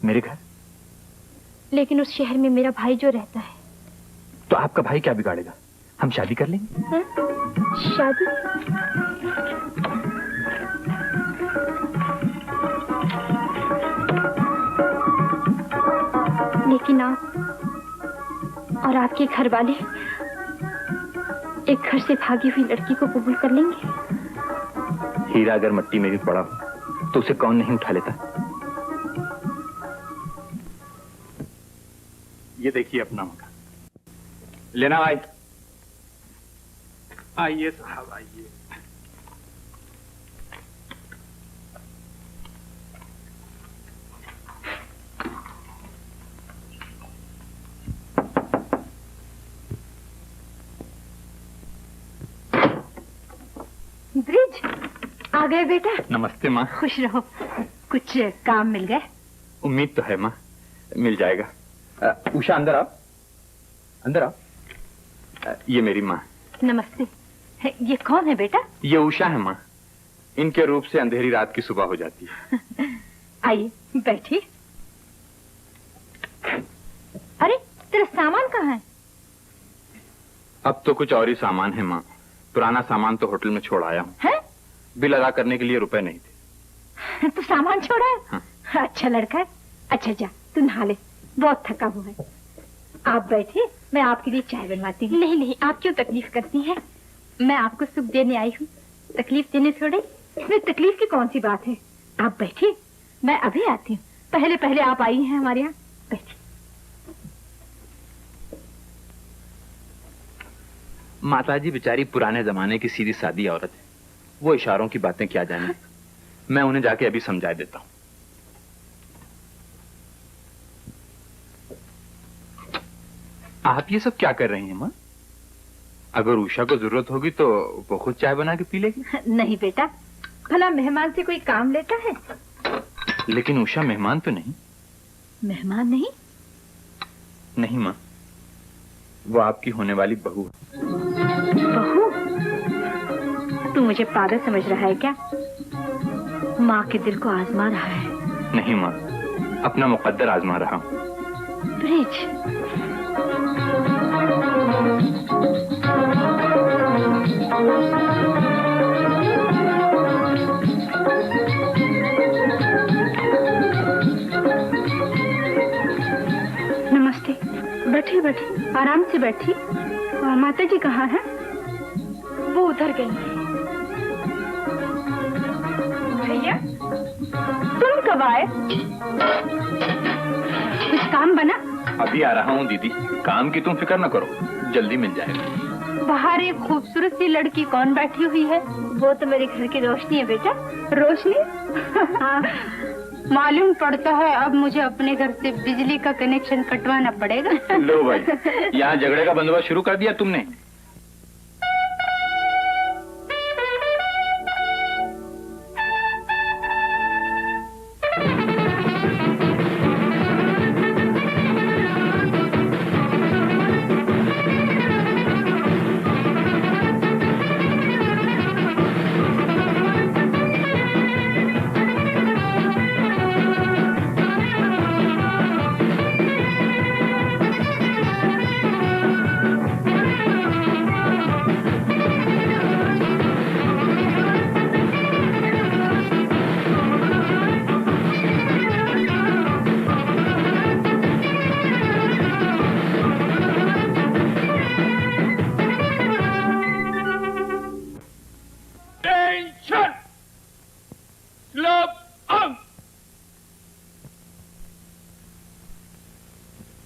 मेरे घर। लेकिन उस शहर में मेरा भाई जो रहता है। तो आपका भाई क्या बिगाड़ेगा? हम शादी कर लेंगे। है? शादी? लेकिन आप और आपके घर वाले एक घर से भागी हुई लड़की को कबूल कर लेंगे? हीरा अगर मट्टी में भी पड़ा हो तो उसे कौन नहीं उठा लेता। ये देखिए अपना मकान। लेना भाई। आइए साहब आइए। ब्रिज आ गए बेटा। नमस्ते माँ। खुश रहो। कुछ काम मिल गए? उम्मीद तो है माँ, मिल जाएगा। उषा अंदर आओ, अंदर आओ। ये मेरी माँ। नमस्ते। ये कौन है बेटा? ये उषा है माँ, इनके रूप से अंधेरी रात की सुबह हो जाती है। आइए बैठिए। अरे तेरा सामान कहाँ है? अब तो कुछ और ही सामान है माँ, पुराना सामान तो होटल में छोड़ आया हूँ। है? बिल अदा करने के लिए रुपए नहीं थे। तो सामान छोड़ा है? हाँ। अच्छा लड़का है। अच्छा जा तू नहा ले, बहुत थका हुआ है। आप बैठिए, मैं आपके लिए चाय बनवाती हूँ। नहीं नहीं, आप क्यों तकलीफ करती हैं? मैं आपको सुख देने आई हूँ, तकलीफ देने थोड़े। इसमें तकलीफ की कौन सी बात है? आप बैठिए, मैं अभी आती हूँ। पहले पहले आप आई हैं हमारे यहाँ, बैठिए। माताजी बेचारी पुराने जमाने की सीधी सादी औरत है, वो इशारों की बातें क्या जाने। मैं उन्हें जाके अभी समझा देता हूँ। आप ये सब क्या कर रही हैं माँ? अगर उषा को जरूरत होगी तो वो खुद चाय बना के पी लेगी। नहीं बेटा, भला मेहमान से कोई काम लेता है? लेकिन उषा मेहमान तो नहीं। मेहमान नहीं? नहीं माँ, वो आपकी होने वाली बहू है। बहू? तू मुझे पागल समझ रहा है क्या? माँ के दिल को आजमा रहा है। नहीं माँ, अपना मुकद्दर आजमा रहा हूँ। ब्रिज, नमस्ते। बैठिए बैठिए, आराम से बैठिए। माता जी कहाँ हैं? वो उधर गई हैं। भैया तुम कब आए? कुछ काम बना? अभी आ रहा हूँ दीदी, काम की तुम फिक्र न करो, जल्दी मिल जाएगा। बाहर एक खूबसूरत सी लड़की कौन बैठी हुई है? वो तो मेरे घर की रोशनी है बेटा। रोशनी? हाँ। मालूम पड़ता है अब मुझे अपने घर से बिजली का कनेक्शन कटवाना पड़ेगा। लो भाई, यहाँ झगड़े का बंदोबस्त शुरू कर दिया तुमने। Attention, slope on,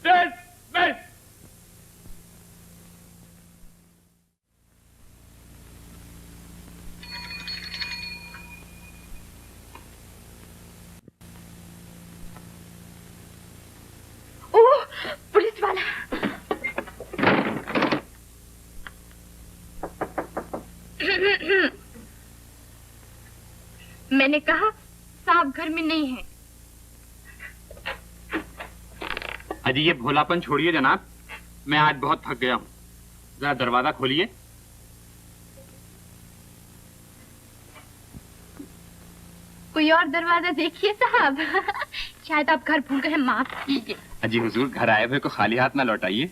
dismiss. Oh, police वाला। मैंने कहा साहब घर में नहीं है। अजी ये भोलापन छोड़िए जनाब, मैं आज बहुत थक गया हूँ। जरा दरवाजा खोलिए। कोई और दरवाजा देखिए साहब। शायद आप घर भूल गए, माफ कीजिए। अजी हुजूर, घर आए हुए को खाली हाथ ना लौटाइए।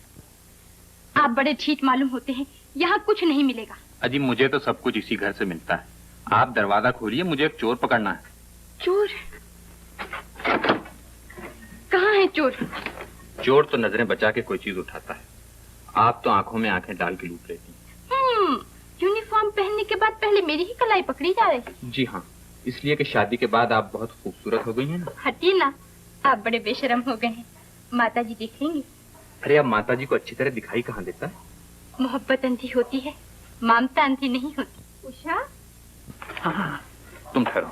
आप बड़े ठीक मालूम होते हैं, यहाँ कुछ नहीं मिलेगा। अजी मुझे तो सब कुछ इसी घर से मिलता है। आप दरवाजा खोलिए, मुझे एक चोर पकड़ना है। चोर? कहाँ है चोर? चोर तो नजरें बचा के कोई चीज उठाता है, आप तो आंखों में आंखें डाल के लूट लेती हैं। यूनिफॉर्म पहनने के बाद पहले मेरी ही कलाई पकड़ी जा रही। जी हाँ, इसलिए कि शादी के बाद आप बहुत खूबसूरत हो गई हैं ना। हटिए ना, आप बड़े बेशर्म हो गए हैं। माता जी देखेंगी। अरे अब माता जी को अच्छी तरह दिखाई कहाँ देता है। मोहब्बत अंधी होती है, ममता अंधी नहीं होती। उषा, हाँ, तुम ठहरो।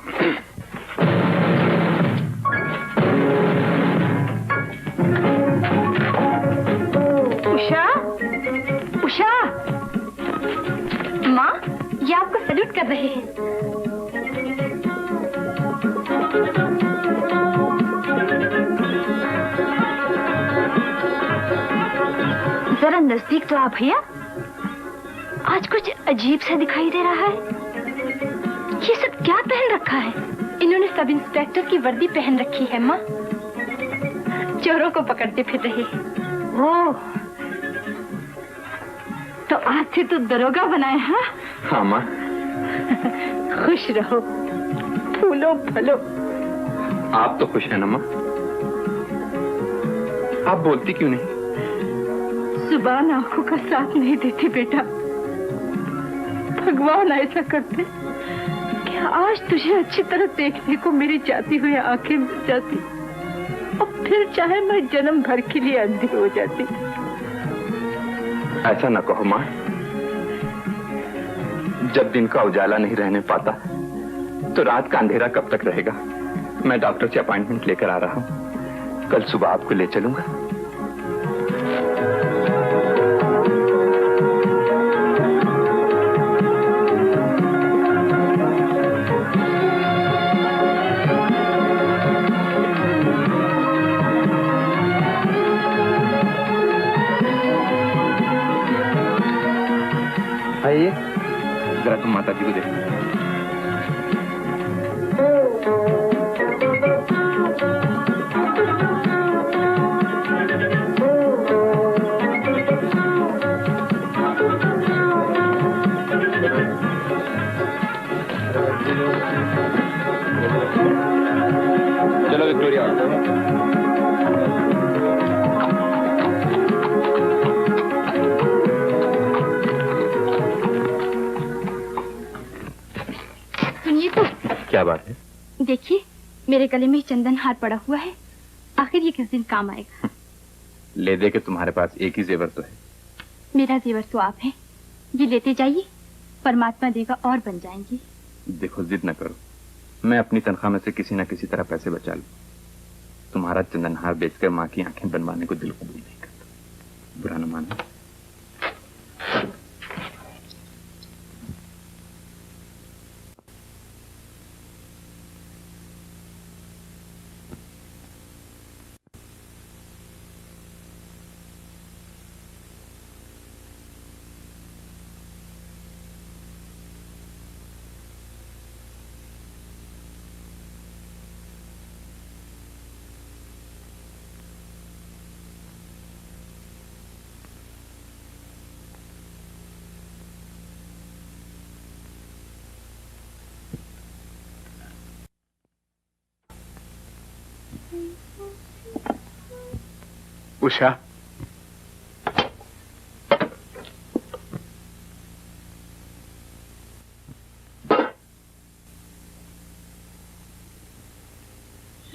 उषा, उषा, माँ, ये आपको सैल्यूट कर रहे हैं। जरा नजदीक तो आप भैया, आज कुछ अजीब सा दिखाई दे रहा है। ये सब क्या पहन रखा है? इन्होंने सब इंस्पेक्टर की वर्दी पहन रखी है माँ। चोरों को पकड़ते फिर रहे हैं। ओह, तो आज से तो दरोगा बनाए। हाँ हाँ माँ। खुश रहो, फूलो फलो। आप तो खुश हैं ना माँ? आप बोलती क्यों नहीं? जुबान आंखों का साथ नहीं देती बेटा। भगवान ऐसा करते कि आज तुझे अच्छी तरह देखने को मेरी जाती हुई आंखें मिल जाती, और फिर चाहे मैं जन्म भर के लिए अंधी हो जाती। ऐसा न कहो माँ। जब दिन का उजाला नहीं रहने पाता तो रात का अंधेरा कब तक रहेगा। मैं डॉक्टर से अपॉइंटमेंट लेकर आ रहा हूँ, कल सुबह आपको ले चलूंगा। आइए, जरा तुम माता जी को देखो। चलो विक्टोरिया। सुनिए तो। क्या बात है? देखिए, मेरे गले में चंदन हार पड़ा हुआ है। आखिर ये किस दिन काम आएगा? ले दे के तुम्हारे पास एक ही जेवर तो है। मेरा जेवर तो आप है, ये लेते जाइए, परमात्मा देगा और बन जाएंगे। देखो, जिद न करो, मैं अपनी तनख्वाह में से किसी न किसी तरह पैसे बचा लूं। तुम्हारा चंदनहार बेचकर माँ की आंखें बनवाने को दिल कबूल नहीं करता। बुरा न मानो। उषा,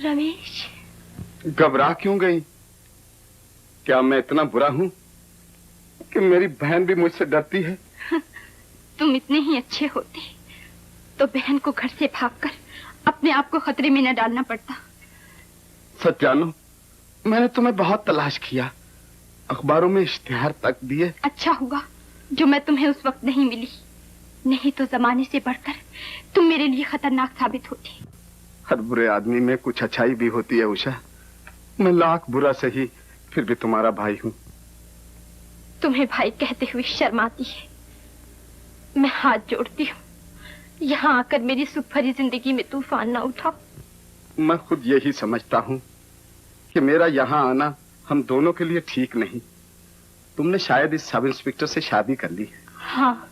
रमेश, घबरा क्यों गई? क्या मैं इतना बुरा हूं कि मेरी बहन भी मुझसे डरती है? तुम इतने ही अच्छे होते तो बहन को घर से भागकर अपने आप को खतरे में न डालना पड़ता। सच जानो, मैंने तुम्हें बहुत तलाश किया, अखबारों में इश्तिहार तक दिए। अच्छा हुआ जो मैं तुम्हें उस वक्त नहीं मिली, नहीं तो जमाने से बढ़कर तुम मेरे लिए खतरनाक साबित होती। हर बुरे आदमी में कुछ अच्छाई भी होती है उषा। मैं लाख बुरा सही, फिर भी तुम्हारा भाई हूँ। तुम्हें भाई कहते हुए शर्म आती है। मैं हाथ जोड़ती हूँ, यहाँ आकर मेरी सुख भरी जिंदगी में तूफान ना उठाओ। मैं खुद यही समझता हूँ कि मेरा यहाँ आना हम दोनों के लिए ठीक नहीं। तुमने शायद इस सब इंस्पेक्टर से शादी कर ली है। हाँ,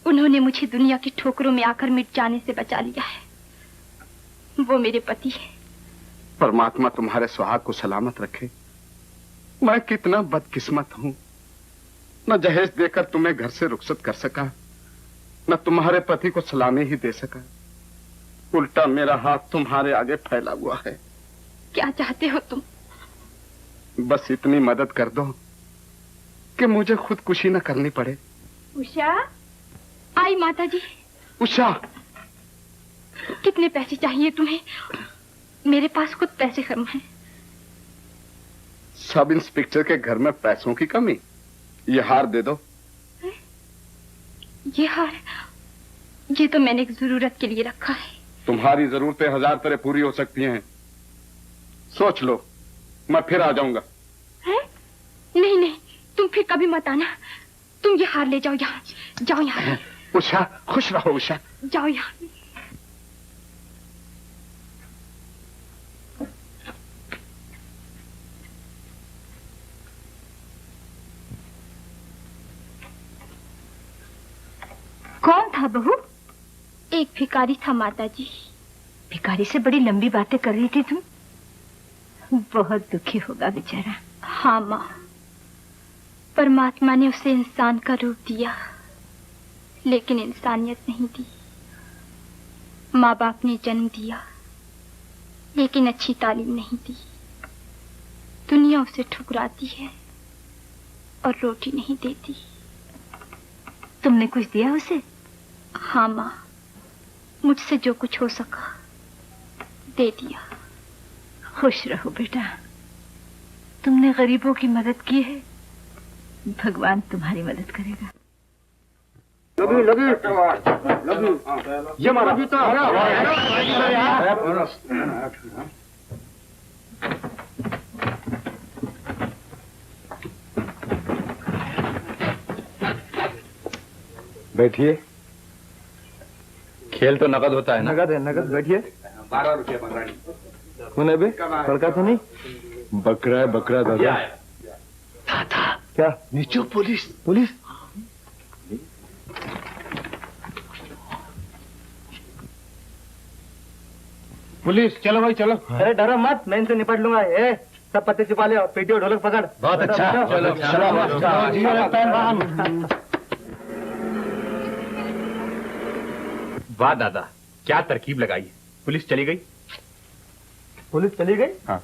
उन्होंने मुझे दुनिया की ठोकरों में आकर मिट जाने से बचा लिया है। वो मेरे पति है। परमात्मा तुम्हारे सुहाग को सलामत रखे। मैं कितना बदकिस्मत हूँ, न जहेज देकर तुम्हें घर से रुखसत कर सका, न तुम्हारे पति को सलामी ही दे सका। उल्टा मेरा हाथ तुम्हारे आगे फैला हुआ है। क्या चाहते हो तुम? बस इतनी मदद कर दो कि मुझे खुदकुशी न करनी पड़े। उषा, आई माता जी। उषा, कितने पैसे चाहिए तुम्हें? मेरे पास खुद पैसे कम हैं। सब इंस्पेक्टर के घर में पैसों की कमी? ये हार दे दो। ये हार? ये तो मैंने एक जरूरत के लिए रखा है। तुम्हारी जरूरतें 1000 तरह पूरी हो सकती हैं। सोच लो, मैं फिर आ जाऊंगा। है? नहीं नहीं, तुम फिर कभी मत आना। तुम ये हार ले जाओ। यहाँ जाओ, यहाँ। उषा, खुश रहो उषा। जाओ यहाँ। कौन था बहू? एक भिखारी था माता जी। भिखारी से बड़ी लंबी बातें कर रही थी तुम। बहुत दुखी होगा बेचारा। हाँ माँ, परमात्मा ने उसे इंसान का रूप दिया, लेकिन इंसानियत नहीं दी। माँ बाप ने जन्म दिया, लेकिन अच्छी तालीम नहीं दी। दुनिया उसे ठुकराती है और रोटी नहीं देती। तुमने कुछ दिया उसे? हाँ माँ, मुझसे जो कुछ हो सका दे दिया। खुश रहो बेटा, तुमने गरीबों की मदद की है, भगवान तुम्हारी मदद करेगा। ये मारा। बैठिए। खेल तो नकद होता है ना? नगद है, नगद। बैठिए। 12 रुपया बकरा। कौन है बे? बड़का तो नहीं? बकरा है, बकरा दादा। दादा, क्या? नीचे पुलिस। पुलिस? पुलिस? चलो भाई चलो। अरे डरो मत, मैं इनसे निपट लूंगा। सब पत्ते छुपा ले, पेटी और ढोलक पकड़। बहुत अच्छा। चलो वाह दादा, क्या तरकीब लगाई है। पुलिस चली गई? पुलिस चली गई? हाँ।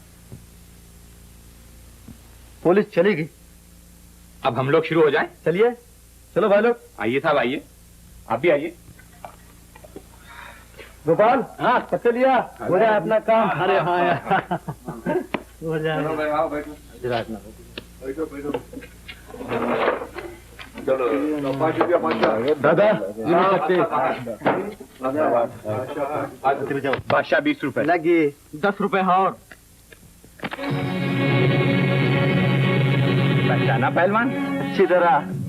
पुलिस चली गई। अब हम लोग शुरू हो जाएं? चलिए, चलो भाई लोग। आइए साहब, आइए। आप भी आइए। गोपाल, हाँ पत्ते लिया। हो जाए अपना काम। अरे हाँ हो जाए। दादा, बादशाह 20 रुपए लगी। 10 रुपए और। पहचाना पहलवान? अच्छी तरह।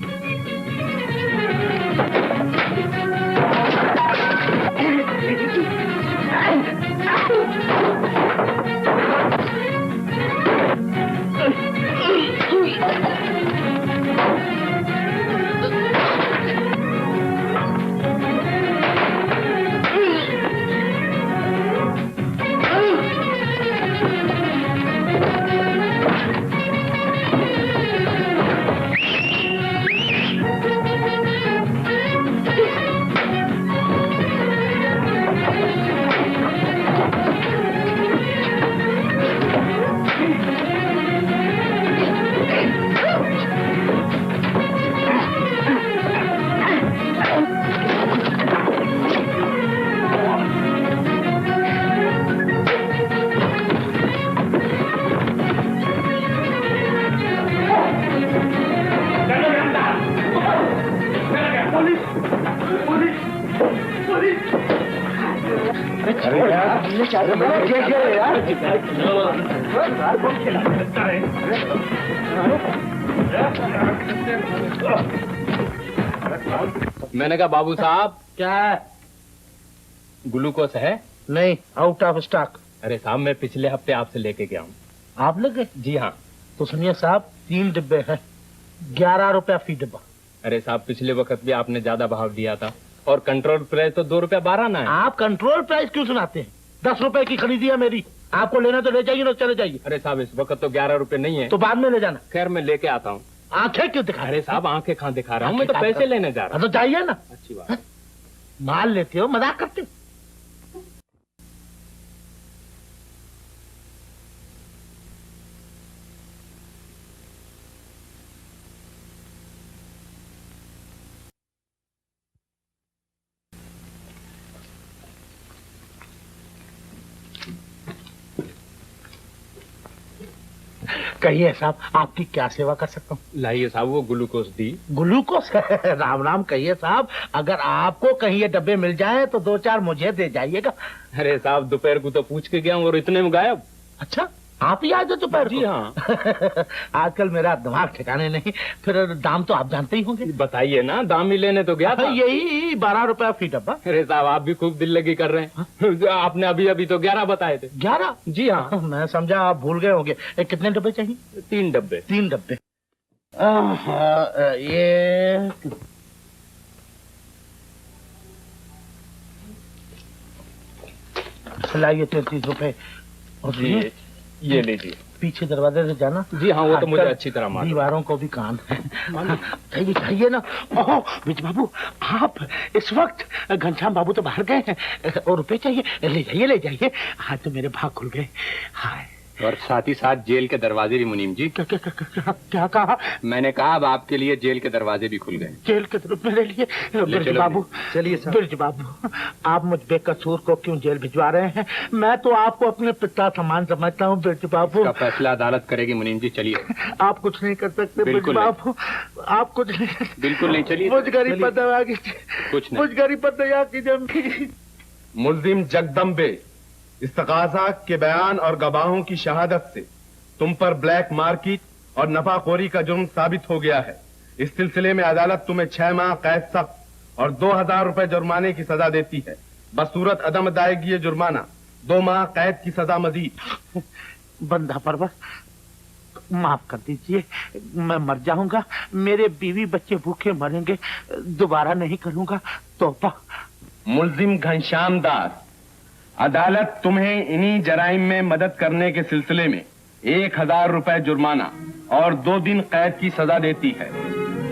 मैंने कहा बाबू साहब क्या है? ग्लूकोस है? नहीं, आउट ऑफ स्टॉक। अरे साहब मैं पिछले हफ्ते आपसे लेके गया हूँ। आप लगे? जी हाँ। तो सुनिए साहब, 3 डिब्बे हैं, 11 रुपया फी डिब्बा। अरे साहब पिछले वक्त भी आपने ज्यादा भाव दिया था और कंट्रोल प्राइस तो 2 रुपया 12 ना है। आप कंट्रोल प्राइस क्यों सुनाते हैं? 10 रुपए की खरीदी है मेरी, आपको लेना तो ले जाइए, ना चले जाइए। अरे साहब इस वक्त तो 11 रुपए नहीं है। तो बाद में ले जाना। खैर मैं लेके आता हूँ। आंखें क्यों दिखा? अरे साहब आंखें कहाँ दिखा रहा हूँ, मैं तो पैसे लेने जा रहा हूँ। तो जाइए ना। अच्छी बात। माल लेते हो, मजाक करते हो। कहिए साहब, आपकी क्या सेवा कर सकता हूँ? लाइए साहब वो ग्लूकोस दी। ग्लूकोस? राम राम कहिए साहब, अगर आपको कहीं ये डब्बे मिल जाए तो 2-4 मुझे दे जाइएगा। अरे साहब दोपहर को तो पूछ के गया हूँ और इतने में गायब। अच्छा, आप ही आए थे दोपहर को? जी हाँ। आजकल मेरा दिमाग ठिकाने नहीं, फिर दाम तो आप जानते ही होंगे। बताइए ना, दाम ही लेने तो गया था। यही 12 रुपया फी डब्बा। अरे साहब आप भी खूब दिल लगी कर रहे हैं। आपने अभी अभी तो 11 बताए थे। 11? जी हाँ। मैं समझा आप भूल गए होंगे। कितने डब्बे चाहिए? 3 डब्बे। 3 डब्बे। ये लाइए 33 रुपए। और ये लीजिए। पीछे दरवाजे से जाना। जी हाँ वो तो मुझे अच्छी तरह मालूम। दीवारों को भी कान है। चाहिए ना। ओह बिज बाबू, आप इस वक्त, घनश्याम बाबू तो बाहर गए हैं और रुपए चाहिए। ले जाइए। आज तो मेरे भाग खुल गए। हाय। और साथ ही साथ जेल के दरवाजे भी मुनीम जी। क्या कहा? मैंने कहा अब आपके लिए जेल के दरवाजे भी खुल गए। जेल के तरफ मेरे लिए? बिरज बाबू, चलिए सर। बिरज बाबू, आप मुझ बेकसूर को क्यों जेल भिजवा रहे हैं? मैं तो आपको अपने पिता समान समझता हूँ बिरज बाबू। इसका फैसला अदालत करेगी मुनीम जी, चलिए। आप कुछ नहीं कर सकते बिरज बाबू, आप कुछ नहीं। बिल्कुल नहीं, चलिए। मुझ गरीब पर दया कीजिए, कुछ नहीं। मुझ गरीब पर दया कीजिए। मुल्जिम जगदम्बे, इस तकाजा के बयान और गवाहों की शहादत से तुम पर ब्लैक मार्केट और नफाखोरी का जुर्म साबित हो गया है। इस सिलसिले में अदालत तुम्हें 6 माह कैद सख्त और 2000 रुपए जुर्माने की सजा देती है। बसूरत अदम अदायगी जुर्माना 2 माह कैद की सजा मजीद। बंदा परवर, माफ कर दीजिए, मैं मर जाऊंगा, मेरे बीवी बच्चे भूखे मरेंगे, दोबारा नहीं करूंगा, तौबा। मुल्जिम घनश्याम दास, अदालत तुम्हें इन्हीं जराइम में मदद करने के सिलसिले में 1000 रुपए जुर्माना और 2 दिन कैद की सजा देती है।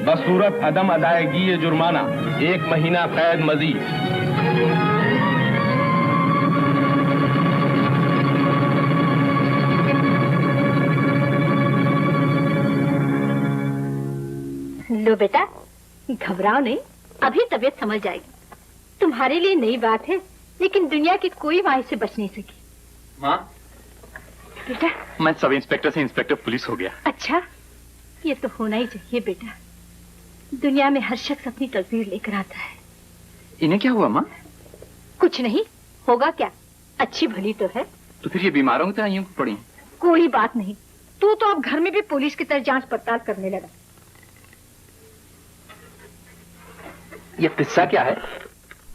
बसूरत अदम अदायगी ये जुर्माना 1 महीना कैद मजीद। लो बेटा, घबराओ नहीं, अभी तबीयत समझ जाएगी। तुम्हारे लिए नई बात है, लेकिन दुनिया की कोई माँ इससे बच नहीं सकी। माँ, बेटा, मैं सब इंस्पेक्टर से इंस्पेक्टर पुलिस हो गया। अच्छा, ये तो होना ही चाहिए बेटा। दुनिया में हर शख्स अपनी तकदीर लेकर आता है। इन्हें क्या हुआ माँ? कुछ नहीं होगा, क्या अच्छी भली तो है। तो फिर ये बीमारों की तरह यूं पड़ी हैं? कोई बात नहीं, तू तो अब घर में भी पुलिस की तरह जांच पड़ताल करने लगा। ये किस्सा क्या है?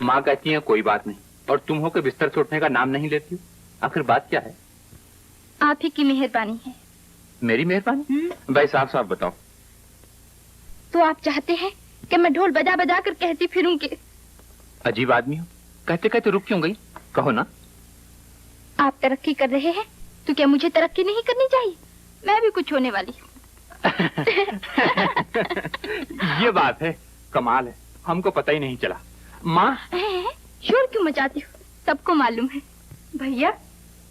माँ कहती है कोई बात नहीं, और तुम हो के बिस्तर से उठने का नाम नहीं लेती हो। आखिर बात क्या है? आप ही की मेहरबानी है। मेरी मेहरबानी? भाई साफ साफ बताओ। तो आप चाहते हैं कि मैं ढोल बजा बजा कर कहती फिरूं कि अजीब आदमी हो, कहते कहते रुक क्यों गई? कहो ना। आप तरक्की कर रहे हैं तो क्या मुझे तरक्की नहीं करनी चाहिए? मैं भी कुछ होने वाली हूँ। ये बात है, कमाल है, हमको पता ही नहीं चला। माँ, शोर क्यों मचाती हो? सबको मालूम है। भैया,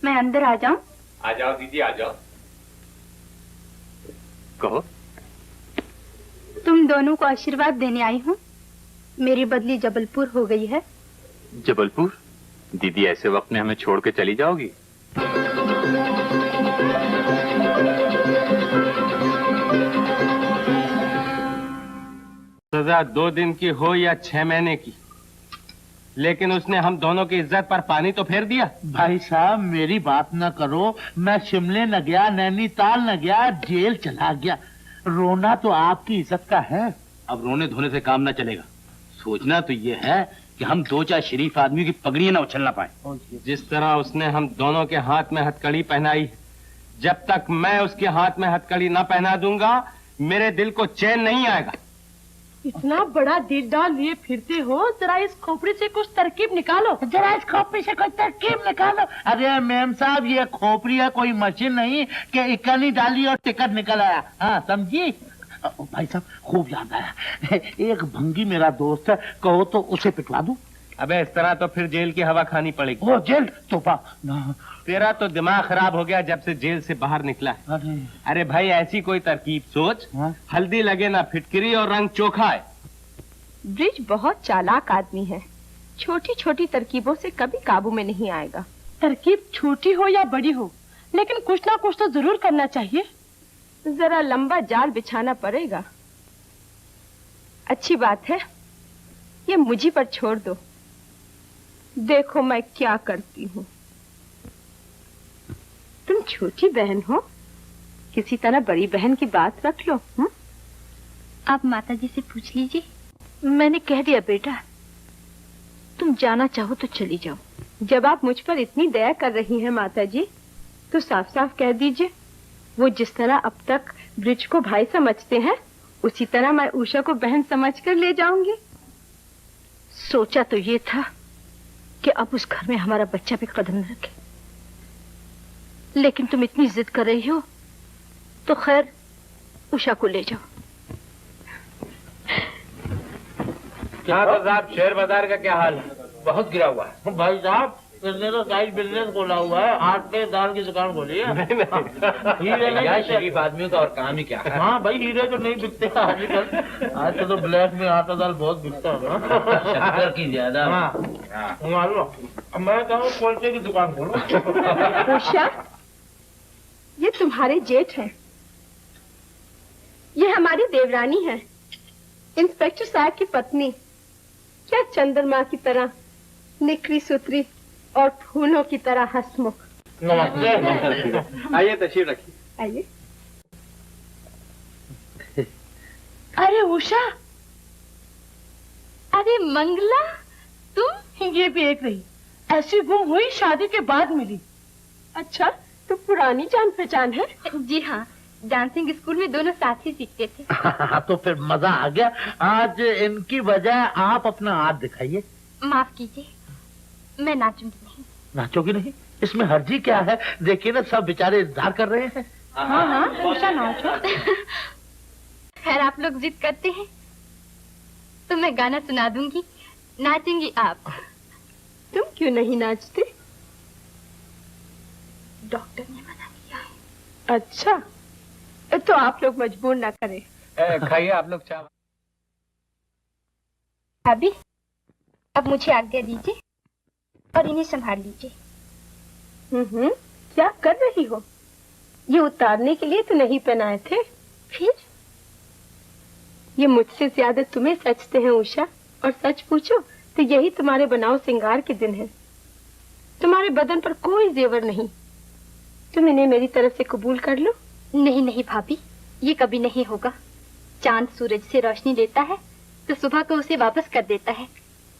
मैं अंदर आ जाऊं? आ जाओ दीदी, आ जाओ। कहो। तुम दोनों को आशीर्वाद देने आई हूँ। मेरी बदली जबलपुर हो गई है। जबलपुर? दीदी ऐसे वक्त में हमें छोड़ के चली जाओगी? सजा 2 दिन की हो या 6 महीने की, लेकिन उसने हम दोनों की इज्जत पर पानी तो फेर दिया। भाई साहब मेरी बात न करो, मैं शिमले न गया, नैनीताल न गया, जेल चला गया। रोना तो आपकी इज्जत का है। अब रोने धोने से काम न चलेगा। सोचना तो ये है कि हम 2-4 शरीफ आदमियों की पगड़ियां न उछलना पाए। जिस तरह उसने हम दोनों के हाथ में हथकड़ी पहनाई, जब तक मैं उसके हाथ में हथकड़ी न पहना दूंगा मेरे दिल को चैन नहीं आएगा। इतना बड़ा दिल डाल लिए फिरते हो, जरा इस खोपड़ी से कुछ तरकीब निकालो। जरा इस खोपड़ी से कोई तरकीब निकालो। अरे मैम साहब ये खोपड़ी है, कोई मशीन नहीं कि इकनी डाली और टिकट निकल आया। हाँ समझी? भाई साहब खूब याद आया, एक भंगी मेरा दोस्त है, कहो तो उसे पिटवा दूं। अबे इस तरह तो फिर जेल की हवा खानी पड़ेगी। वो जेल तो तेरा तो दिमाग खराब हो गया जब से जेल से बाहर निकला है। अरे भाई ऐसी कोई तरकीब सोच, हल्दी लगे ना फिटकरी और रंग चोखा है। ब्रिज बहुत चालाक आदमी है, छोटी छोटी तरकीबों से कभी काबू में नहीं आएगा। तरकीब छोटी हो या बड़ी हो, लेकिन कुछ ना कुछ तो जरूर करना चाहिए। जरा लंबा जाल बिछाना पड़ेगा। अच्छी बात है, ये मुझी पर छोड़ दो, देखो मैं क्या करती हूँ। तुम छोटी बहन हो, किसी तरह बड़ी बहन की बात रख लो। आप माताजी से पूछ लीजिए। मैंने कह दिया बेटा, तुम जाना चाहो तो चली जाओ। जब आप मुझ पर इतनी दया कर रही हैं माताजी, तो साफ साफ कह दीजिए। वो जिस तरह अब तक ब्रिज को भाई समझते हैं, उसी तरह मैं उषा को बहन समझकर ले जाऊंगी। सोचा तो ये था कि अब उस घर में हमारा बच्चा भी कदम न रखे, लेकिन तुम इतनी जिद कर रही हो तो खैर उषा को ले जाओ। क्या तो साहब शेयर बाजार का क्या हाल है? बहुत गिरा हुआ है भाई साहब। इसने तो साइड बिजनेस खोला हुआ है, आटे दाल की दुकान खोली है। हीरे नहीं शरीफ आदमियों का और काम ही क्या है। हाँ भाई हीरे तो नहीं बिकते आजकल, आजकल तो ब्लैक में आटा दाल बहुत बिकता है। शक्कर की ज्यादा। मैं कहूँ कोलचे की दुकान खोलो। उषा, ये तुम्हारे जेठ हैं, ये हमारी देवरानी है, इंस्पेक्टर साहब की पत्नी। क्या चंद्रमा की तरह निखरी सुथरी और फूलों की तरह हंसमुख। नमस्ते। आइए तशरीफ रखिए। आइए। अरे उषा, अरे मंगला, तुम? ये भी एक रही, ऐसी गुम हुई शादी के बाद मिली। अच्छा, तो पुरानी जान पहचान है? जी हाँ, डांसिंग स्कूल में दोनों साथ ही सीखते थे। तो फिर मजा आ गया। आज इनकी वजह आप अपना हाथ दिखाइए। माफ कीजिए, मैं नाचूंगी नहीं। नाचोगी नहीं? इसमें हर्जी क्या है? देखिए ना सब बेचारे इंतजार कर रहे हैं। हाँ हाँ, उषा नाचो। खैर आप लोग जिद करते हैं तो मैं गाना सुना दूंगी, नाचेंगी आप। तुम क्यों नहीं नाचते? डॉक्टर ने मना किया है। अच्छा, तो आप लोग मजबूर ना करें। खाइए आप लोग चावल। भाभी, अब मुझे आज्ञा दीजिए और इन्हें संभाल लीजिए। क्या कर रही हो? ये उतारने के लिए तो नहीं पहनाए थे। फिर ये मुझसे ज्यादा तुम्हें सचते हैं उषा, और सच पूछो तो यही तुम्हारे बनाओ सिंगार के दिन है। तुम्हारे बदन पर कोई जेवर नहीं, तुम इन्हें मेरी तरफ से कबूल कर लो। नहीं नहीं भाभी, ये कभी नहीं होगा। चांद सूरज से रोशनी लेता है तो सुबह को उसे वापस कर देता है।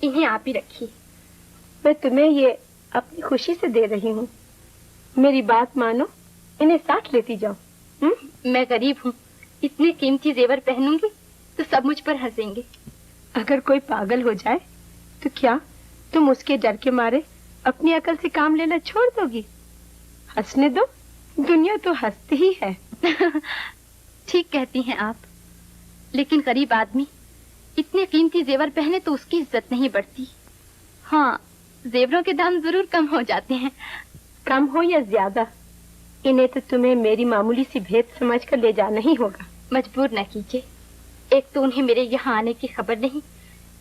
इन्हें आप ही रखिए। मैं तुम्हें ये अपनी खुशी से दे रही हूँ, मेरी बात मानो, इन्हें साथ लेती जाओ। मैं गरीब हूँ, इतने कीमती जेवर पहनूंगी तो सब मुझ पर हंसेंगे। अगर कोई पागल हो जाए तो क्या तुम उसके डर के मारे अपनी अकल से काम लेना छोड़ दोगी? हंसने दो, दुनिया तो हंसती ही है। ठीक कहती हैं आप, लेकिन गरीब आदमी इतने कीमती जेवर पहने तो उसकी इज्जत नहीं बढ़ती। हाँ, जेवरों के दाम जरूर कम हो जाते हैं। कम हो या ज्यादा, इन्हें तो तुम्हें मेरी मामूली सी भेंट समझकर ले जाना ही होगा। मजबूर न कीजिए। एक तो उन्हें मेरे यहाँ आने की खबर नहीं,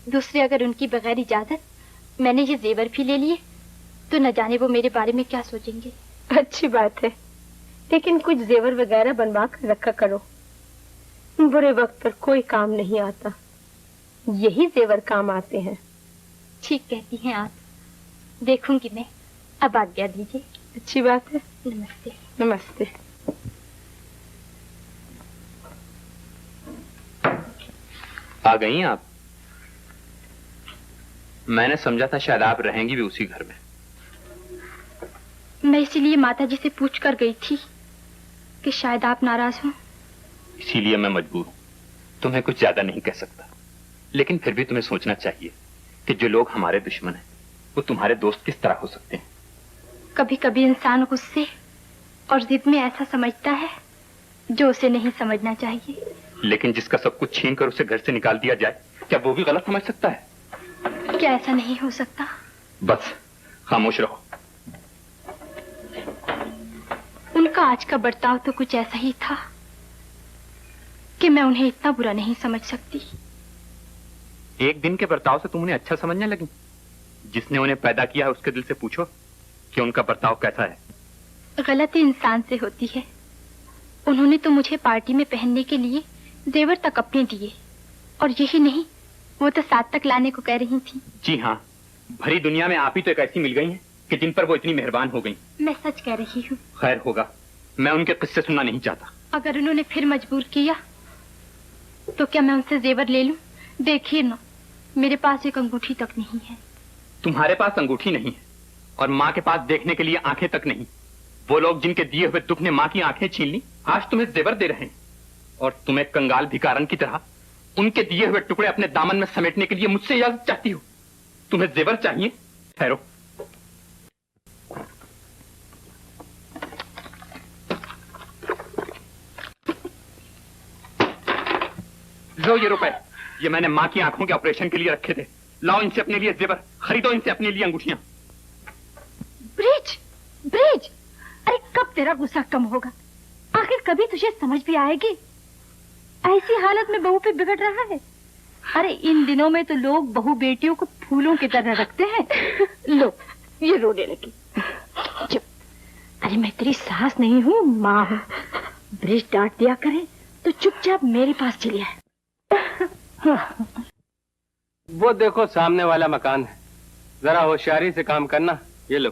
दूसरे अगर उनकी बगैर इजाजत मैंने ये जेवर भी ले लिए तो न जाने वो मेरे बारे में क्या सोचेंगे। अच्छी बात है, लेकिन कुछ जेवर वगैरह बनवा कर रखा करो, बुरे वक्त पर कोई काम नहीं आता, यही जेवर काम आते हैं। ठीक कहती हैं आप। देखूंगी मैं। अब आज्ञा दीजिए। अच्छी बात है। नमस्ते। नमस्ते। आ गई आप? मैंने समझा था शायद आप रहेंगी भी उसी घर में। मैं इसीलिए माता जी से पूछ कर गई थी कि शायद आप नाराज हो। इसीलिए मैं मजबूर हूं। तुम्हें कुछ ज्यादा नहीं कह सकता, लेकिन फिर भी तुम्हें सोचना चाहिए कि जो लोग हमारे दुश्मन हैं वो तुम्हारे दोस्त किस तरह हो सकते हैं। कभी कभी इंसान गुस्से और जिद में ऐसा समझता है जो उसे नहीं समझना चाहिए। लेकिन जिसका सब कुछ छीन कर उसे घर से निकाल दिया जाए, क्या वो भी गलत समझ सकता है? क्या ऐसा नहीं हो सकता? बस खामोश रहो। उनका आज का बर्ताव तो कुछ ऐसा ही था कि मैं उन्हें इतना बुरा नहीं समझ सकती। एक दिन के बर्ताव से तुम उन्हें अच्छा समझने लगी? जिसने उन्हें पैदा किया है उसके दिल से पूछो कि उनका बर्ताव कैसा है। गलती इंसान से होती है। उन्होंने तो मुझे पार्टी में पहनने के लिए जेवर तक अपने दिए, और यही नहीं, वो तो 7 तक लाने को कह रही थी। जी हाँ, भरी दुनिया में आप ही तो एक ऐसी मिल गई हैं कि जिन पर वो इतनी मेहरबान हो गई। मैं सच कह रही हूँ। खैर होगा, मैं उनके किस्से सुनना नहीं चाहता। अगर उन्होंने फिर मजबूर किया तो क्या मैं उनसे जेवर ले लूं? देखिए ना, मेरे पास एक अंगूठी तक नहीं है। तुम्हारे पास अंगूठी नहीं है और माँ के पास देखने के लिए आंखें तक नहीं। वो लोग जिनके दिए हुए दुख ने माँ की आंखें छीन ली, आज तुम्हें जेवर दे रहे हैं, और तुम्हें कंगाल भिखारन की तरह उनके दिए हुए टुकड़े अपने दामन में समेटने के लिए मुझसे इजाजत चाहती हो। तुम्हें जेवर चाहिए? ठहरो। लो ये रुपए, ये मैंने माँ की आंखों के ऑपरेशन के लिए रखे थे। लाओ इनसे अपने लिए जेवर, खरीदो इनसे अपने लिए अंगूठियां। ब्रिज, ब्रिज, अरे कब तेरा गुस्सा कम होगा? आखिर कभी तुझे समझ भी आएगी? ऐसी हालत में बहू पे बिगड़ रहा है। अरे इन दिनों में तो लोग बहू बेटियों को फूलों की तरह रखते हैं। लो, ये रोने लगी। चुप। अरे मैं तेरी सास नहीं हूँ, माँ हूँ। ब्रिज डांट दिया करे तो चुपचाप मेरे पास चली आए। वो देखो सामने वाला मकान है, जरा होशियारी से काम करना। ये लो।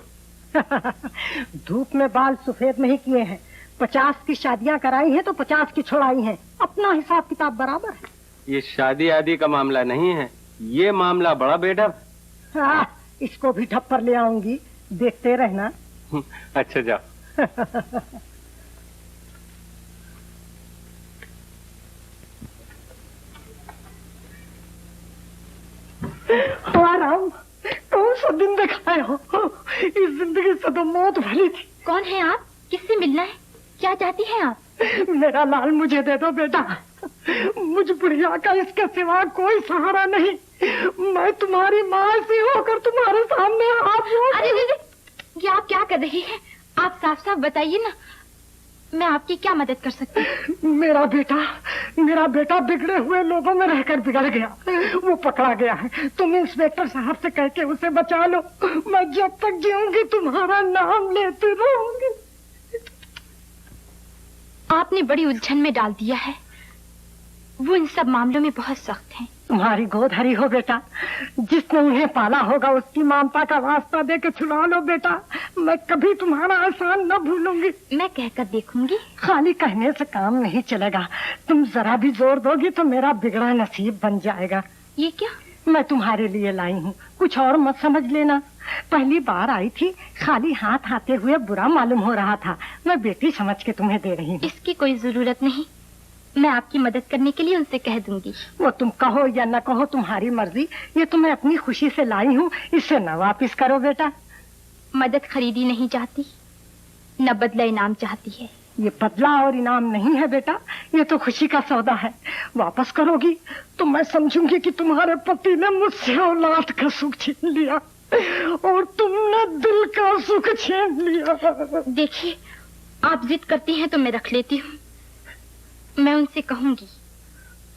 धूप में बाल सफेद नहीं किए हैं। 50 की शादियां कराई हैं तो 50 की छोड़ाई हैं। अपना हिसाब किताब बराबर है। ये शादी आदि का मामला नहीं है, ये मामला बड़ा बेढप। हाँ, इसको भी ठप्पर ले आऊंगी, देखते रहना। अच्छा जाओ। राम, कौन सा दिन दिखाए हो? इस जिंदगी से तो मौत भली थी। कौन है आप? किससे मिलना है? क्या चाहती हैं आप? मेरा लाल मुझे दे दो बेटा। मुझ बुढ़िया का इसके सिवा कोई सहारा नहीं। मैं तुम्हारी माँ से होकर तुम्हारे सामने हाथ जोड़। अरे ये आप क्या कर रही हैं? आप साफ साफ बताइए ना, मैं आपकी क्या मदद कर सकती हूँ? मेरा बेटा बिगड़े हुए लोगों में रहकर बिगड़ गया। वो पकड़ा गया है। तुम इंस्पेक्टर साहब से कह के उसे बचा लो। मैं जब तक जीऊंगी तुम्हारा नाम लेती रहूंगी। आपने बड़ी उलझन में डाल दिया है। वो इन सब मामलों में बहुत सख्त हैं। तुम्हारी गोद हरी हो बेटा। जिसने उन्हें पाला होगा उसकी ममता का वास्ता दे के छुड़ा लो बेटा। मैं कभी तुम्हारा एहसान न भूलूंगी। मैं कहकर देखूंगी। खाली कहने से काम नहीं चलेगा। तुम जरा भी जोर दोगी तो मेरा बिगड़ा नसीब बन जाएगा। ये क्या? मैं तुम्हारे लिए लाई हूँ, कुछ और मत समझ लेना। पहली बार आई थी, खाली हाथ आते हुए बुरा मालूम हो रहा था। मैं बेटी समझ के तुम्हें दे रही हूँ। इसकी कोई जरूरत नहीं, मैं आपकी मदद करने के लिए उनसे कह दूंगी। वो तुम कहो या न कहो तुम्हारी मर्जी। ये तो मैं अपनी खुशी से लाई हूँ, इसे न वापिस करो बेटा। मदद खरीदी नहीं चाहती, न बदला इनाम चाहती है। ये बदला और इनाम नहीं है बेटा, ये तो खुशी का सौदा है। वापस करोगी तो मैं समझूंगी कि तुम्हारे पति ने मुझसे औलाद का सुख छीन लिया और तुमने दिल का सुख छीन लिया। देखिए, आप जिद करती हैं तो मैं रख लेती हूँ। मैं उनसे कहूंगी,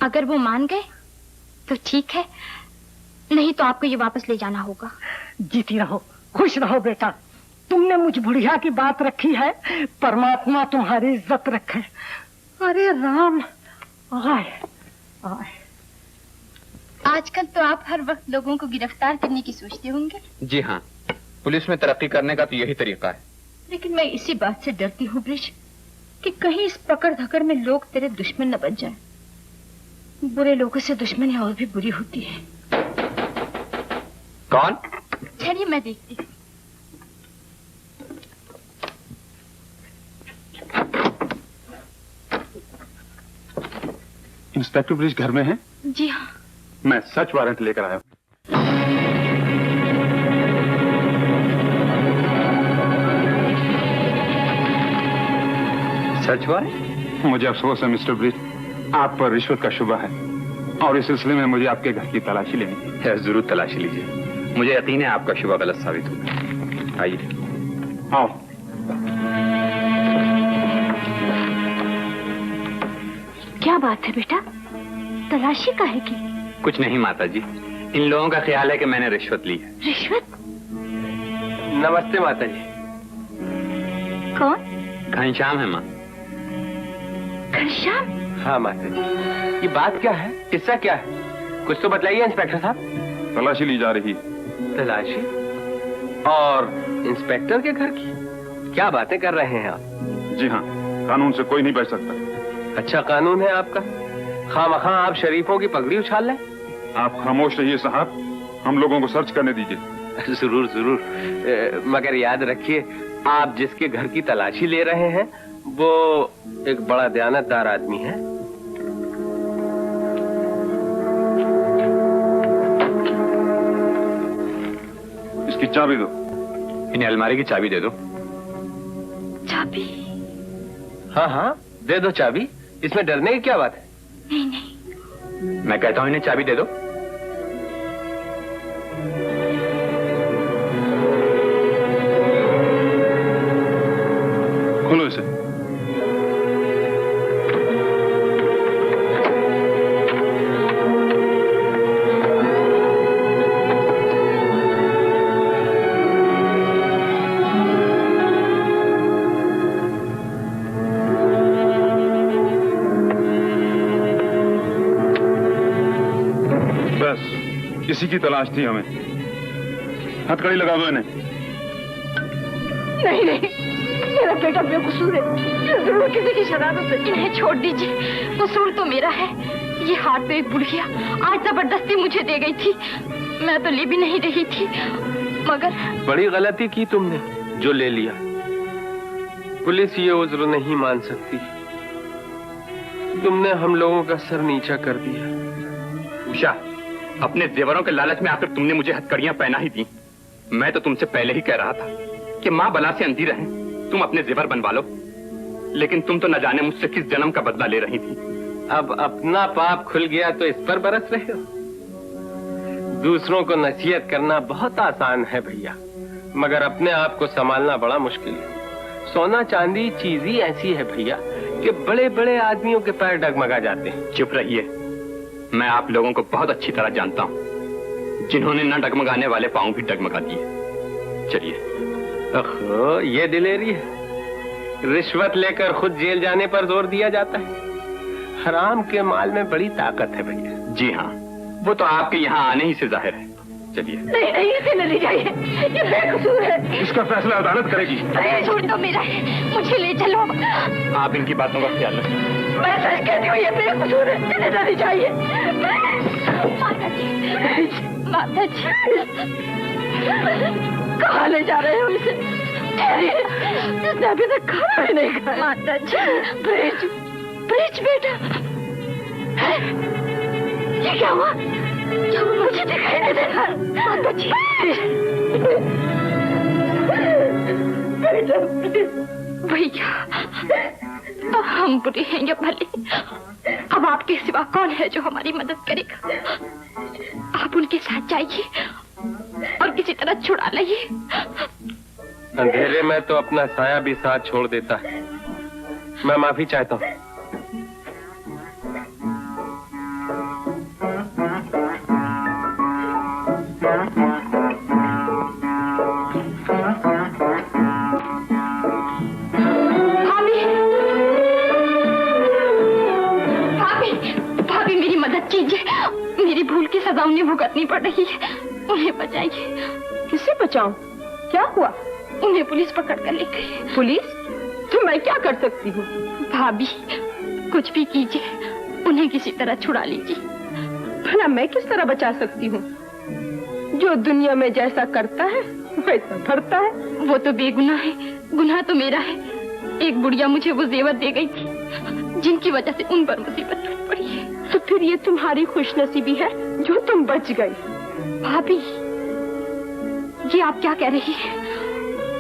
अगर वो मान गए तो ठीक है, नहीं तो आपको ये वापस ले जाना होगा। जीती रहो, खुश रहो बेटा। तुमने मुझ बुढ़िया की बात रखी है, परमात्मा तुम्हारी इज्जत रखे। अरे राम, आए आए। आजकल तो आप हर वक्त लोगों को गिरफ्तार करने की सोचते होंगे। जी हाँ, पुलिस में तरक्की करने का तो यही तरीका है। लेकिन मैं इसी बात से डरती हूँ ब्रिज कि कहीं इस पकड़ धकड़ में लोग तेरे दुश्मन न बन जाएं। बुरे लोगों से दुश्मनी और भी बुरी होती है। कौन? चलिए मैं देखती हूँ। इंस्पेक्टर ब्रिज घर में है? जी हाँ। मैं सर्च वारंट लेकर आया हूँ। Search warrant? मुझे अफसोस है मिस्टर ब्रिज, आप पर रिश्वत का शुबा है और इस सिलसिले में मुझे आपके घर की तलाशी लेनी है। जरूर तलाशी लीजिए, मुझे यकीन है आपका शुबा गलत साबित होगा। आइए। आओ। क्या बात है बेटा, तलाशी काहे की? कुछ नहीं माता जी, इन लोगों का ख्याल है कि मैंने रिश्वत ली है। रिश्वत? नमस्ते माता जी। कौन? घनश्याम है माँ। घनश्याम? हाँ माता जी। ये बात क्या है, किस्सा क्या है, कुछ तो बताइए इंस्पेक्टर साहब। तलाशी ली जा रही। तलाशी? और इंस्पेक्टर के घर की? क्या बातें कर रहे हैं आप? जी हाँ, कानून से कोई नहीं बच सकता। अच्छा कानून है आपका, खामखा आप शरीफों की पगड़ी उछाल लें। आप खामोश रहिए साहब, हम लोगों को सर्च करने दीजिए। जरूर जरूर, मगर याद रखिए आप जिसके घर की तलाशी ले रहे हैं वो एक बड़ा दयानतदार आदमी है। इसकी चाबी दो। इन्हें अलमारी की चाबी दे दो। चाबी? हाँ हाँ दे दो चाबी, इसमें डरने की क्या बात है? नहीं नहीं, मैं कहता हूँ इन्हें चाबी दे दो। खोलो इसे। इसी की तलाश थी हमें। हथकड़ी लगा दो इन्हें। नहीं नहीं, मेरा बेटा बेकसूर है, जरूर किसी की शरारत है। इन्हें छोड़ दीजिए, कसूर तो मेरा है। ये हाथ पे एक बुढ़िया आज जबरदस्ती मुझे दे गई थी, मैं तो ले भी नहीं रही थी, मगर बड़ी गलती की तुमने जो ले लिया। पुलिस ये उज्र नहीं मान सकती, तुमने हम लोगों का सर नीचा कर दिया। उषा, अपने जेवरों के लालच में आकर तुमने मुझे हथकड़ियां पहना ही दी। मैं तो तुमसे पहले ही कह रहा था कि माँ बला से अंधी रहे, तुम अपने जेवर बनवा लो, लेकिन तुम तो न जाने मुझसे किस जन्म का बदला ले रही थी। अब अपना पाप खुल गया तो इस पर बरस रहे हो। दूसरों को नसीहत करना बहुत आसान है भैया, मगर अपने आप को संभालना बड़ा मुश्किल है। सोना चांदी चीज ही ऐसी है भैया कि बड़े बड़े आदमियों के पैर डगमगा जाते हैं। चुप रहिए, मैं आप लोगों को बहुत अच्छी तरह जानता हूँ, जिन्होंने न डगमगाने वाले पांव भी डगमगा दिए। चलिए। ओहो, ये दिलेरी है, रिश्वत लेकर खुद जेल जाने पर जोर दिया जाता है। हराम के माल में बड़ी ताकत है भैया। जी हाँ, वो तो आपके यहाँ आने ही से जाहिर है। चलिए। नहीं नहीं, इसे न ले जाइए, ये बेकसूर है। इसका फैसला अदालत करेगी। छोड़ दो मेरा है, मुझे ले चलो। आप इनकी बातों का ख्याल रखें। मैं सच कहती हूँ, ये बेकसूर है, इसे न ले जाइए। माता जी, माता जी, कहाँ ले जा रहे हो इसे? इसने अभी तक खाना भी नहीं खाया। माता जी। ब्रिज, ब्रिज बेटा, ये क्या हुआ? मुझे दिखाई नहीं दे रहा। माता जी, भैया, हम बुरे हैं या भले, अब आपके सिवा कौन है जो हमारी मदद करेगा? आप उनके साथ जाइए और किसी तरह छुड़ा लाइए। अंधेरे में तो अपना साया भी साथ छोड़ देता है। मैं माफी चाहता हूँ। भाभी, मेरी मदद कीजिए, मेरी भूल की सजा उन्हें भुगतनी पड़ रही है। उन्हें बचाइए। किसे बचाऊं? क्या हुआ? उन्हें पुलिस पकड़ कर ले गई। पुलिस? तो मैं क्या कर सकती हूँ? भाभी, कुछ भी कीजिए, उन्हें किसी तरह छुड़ा लीजिए। भला मैं किस तरह बचा सकती हूँ? जो दुनिया में जैसा करता है वैसा भरता है। वो तो बेगुनाह है, गुनाह तो मेरा है। एक बुढ़िया मुझे वो जेवर दे गई थी, जिनकी वजह से उन पर मुसीबत टूट पड़ी है। तो फिर ये तुम्हारी खुशनसीबी है जो तुम बच गई। भाभी, ये आप क्या कह रही हैं?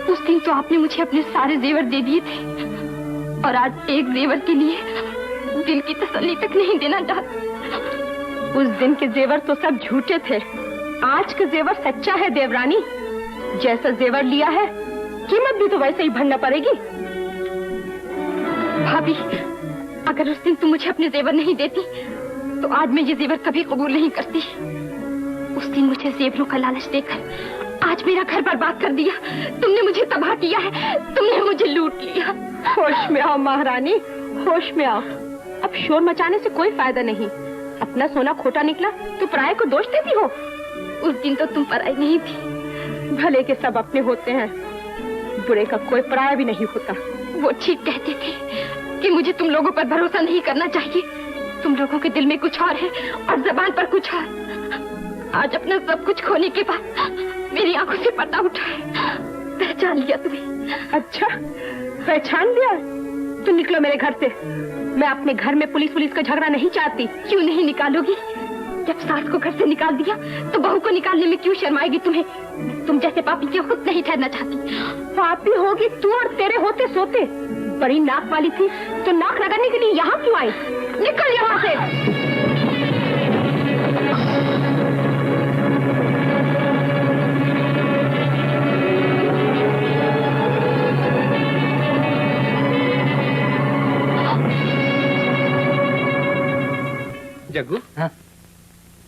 उस दिन तो आपने मुझे अपने सारे जेवर दे दिए थे, और आज एक जेवर के लिए दिल की तसल्ली तक नहीं देना चाहती। उस दिन के जेवर तो सब झूठे थे, आज का जेवर सच्चा है देवरानी। जैसा जेवर लिया है, कीमत भी तो वैसे ही भरना पड़ेगी। भाभी, अगर उस दिन तुम मुझे अपने जेवर नहीं देती, तो आज मैं ये जेवर कभी कबूल नहीं करती। उस दिन मुझे जेवरों का लालच देकर आज मेरा घर बर्बाद कर दिया। तुमने मुझे तबाह किया है, तुमने मुझे लूट लिया। होश में आओ महारानी, होश में आओ। अब शोर मचाने से कोई फायदा नहीं। अपना सोना खोटा निकला तो पराये को दोष देती हो। उस दिन तो तुम पराई नहीं थी। भले के सब अपने होते हैं, बुरे का कोई पराया भी नहीं होता। वो ठीक कहते थे कि मुझे तुम लोगों पर भरोसा नहीं करना चाहिए। तुम लोगों के दिल में कुछ और है और जबान पर कुछ और। आज अपना सब कुछ खोने के बाद मेरी आंखों से पर्दा उठा है। पहचान लिया तुम्हें। अच्छा, पहचान लिया? तो निकलो मेरे घर से। मैं अपने घर में पुलिस का झगड़ा नहीं चाहती। क्यों नहीं निकालोगी? जब सास को घर से निकाल दिया तो बहू को निकालने में क्यों शर्माएगी तुम्हें? तुम जैसे पापी के खुद नहीं ठहरना चाहती। पापी होगी तू और तेरे होते सोते। बड़ी नाक वाली थी तो नाक लगाने के लिए यहाँ क्यों आई? निकल यहाँ से। जग्गू, हाँ?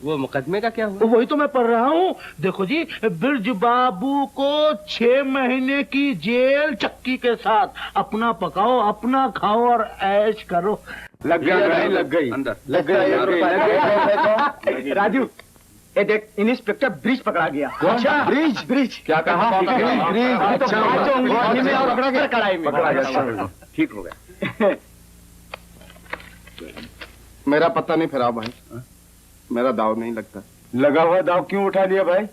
वो मुकदमे का क्या हुआ? वही तो मैं पढ़ रहा हूँ। देखो जी, बिरज बाबू को 6 महीने की जेल चक्की के साथ। अपना पकाओ, अपना खाओ और ऐश करो। लग गई, लग गई, अंदर लग गई। राजू, ये देख, इंस्पेक्टर ब्रिज पकड़ा गया। अच्छा, ब्रिज ब्रिज क्या कहा? ब्रिज। अच्छा, कड़ाई में पकड़ा गया। ठीक हो गया। मेरा पता नहीं फिरा भाई, मेरा दाव नहीं लगता। लगा हुआ दाव क्यों उठा लिया भाई?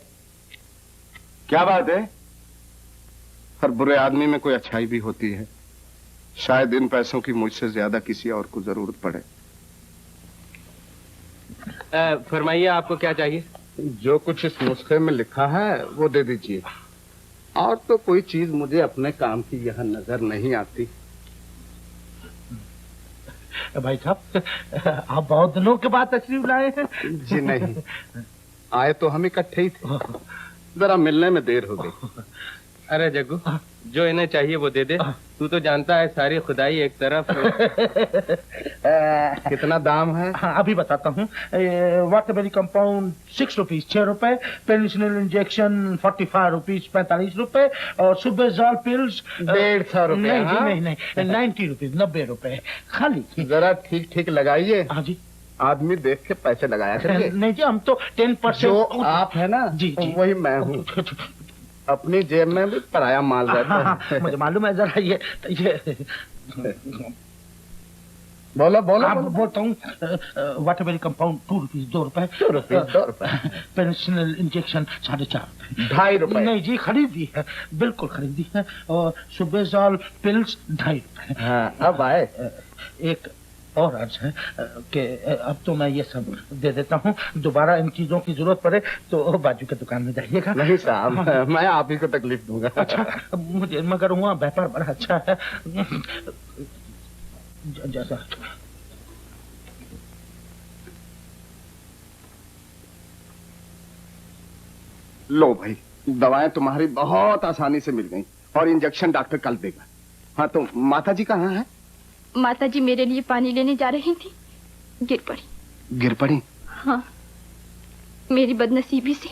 क्या बात है? हर बुरे आदमी में कोई अच्छाई भी होती है। शायद इन पैसों की मुझसे ज्यादा किसी और को जरूरत पड़े। फरमाइए, आपको क्या चाहिए? जो कुछ इस नुस्खे में लिखा है वो दे दीजिए। और तो कोई चीज मुझे अपने काम की यहाँ नजर नहीं आती। भाई साहब, आप बहुत दिनों के बाद तशरीफ लाए हैं। जी नहीं, आए तो हम इकट्ठे ही थे, जरा मिलने में देर हो गई। अरे जग्गू, जो इन्हें चाहिए वो दे दे। तू तो जानता है सारी खुदाई एक तरफ। कितना दाम है? हाँ, अभी बताता हूँ। वाटरबेरी कंपाउंड 6 रुपीज 6 रुपए, पेनिसिलिन इंजेक्शन 45 रुपीज 45 रुपए, और सुबेजॉल पिल्स 150 रुपए। नहीं जी, नहीं 90 रुपीज 90 रुपए खाली। जरा ठीक ठीक लगाइए। हाँ जी, आदमी देख के पैसे लगाया करिए। नहीं जी, हम तो 10%। जो आप है ना, जी जी, वही मैं हूँ। अपनी जेब में भी पराया माल रहता है। हाँ, मुझे मालूम है। जरा ये बोलो बोलो। आप बोलता हूँ। वाटरबेरी कंपाउंड 2 रुपीज 2 रुपए, 2 रुपीज 2 रुपए, पेनिसिलिन इंजेक्शन 4.5 रुपए। 2.5 रुपए? नहीं जी, खरीदी है, बिल्कुल खरीदी है। और सुबेजॉल पिल्स 2.5 रुपए। हाँ, अब आए। एक और अर्ज है कि अब तो मैं ये सब दे देता हूँ। दोबारा इन चीजों की जरूरत पड़े तो बाजू के दुकान में जाइएगा। नहीं साहब, मैं आप ही को तकलीफ दूंगा। अच्छा, मुझे मगर वहाँ व्यापार बड़ा अच्छा है। जैसा लो भाई, दवाएं तुम्हारी बहुत आसानी से मिल गई, और इंजेक्शन डॉक्टर कल देगा। हाँ, तो माता जी कहाँ है? माता जी मेरे लिए पानी लेने जा रही थी, गिर पड़ी। गिर पड़ी? हाँ, मेरी बदनसीबी से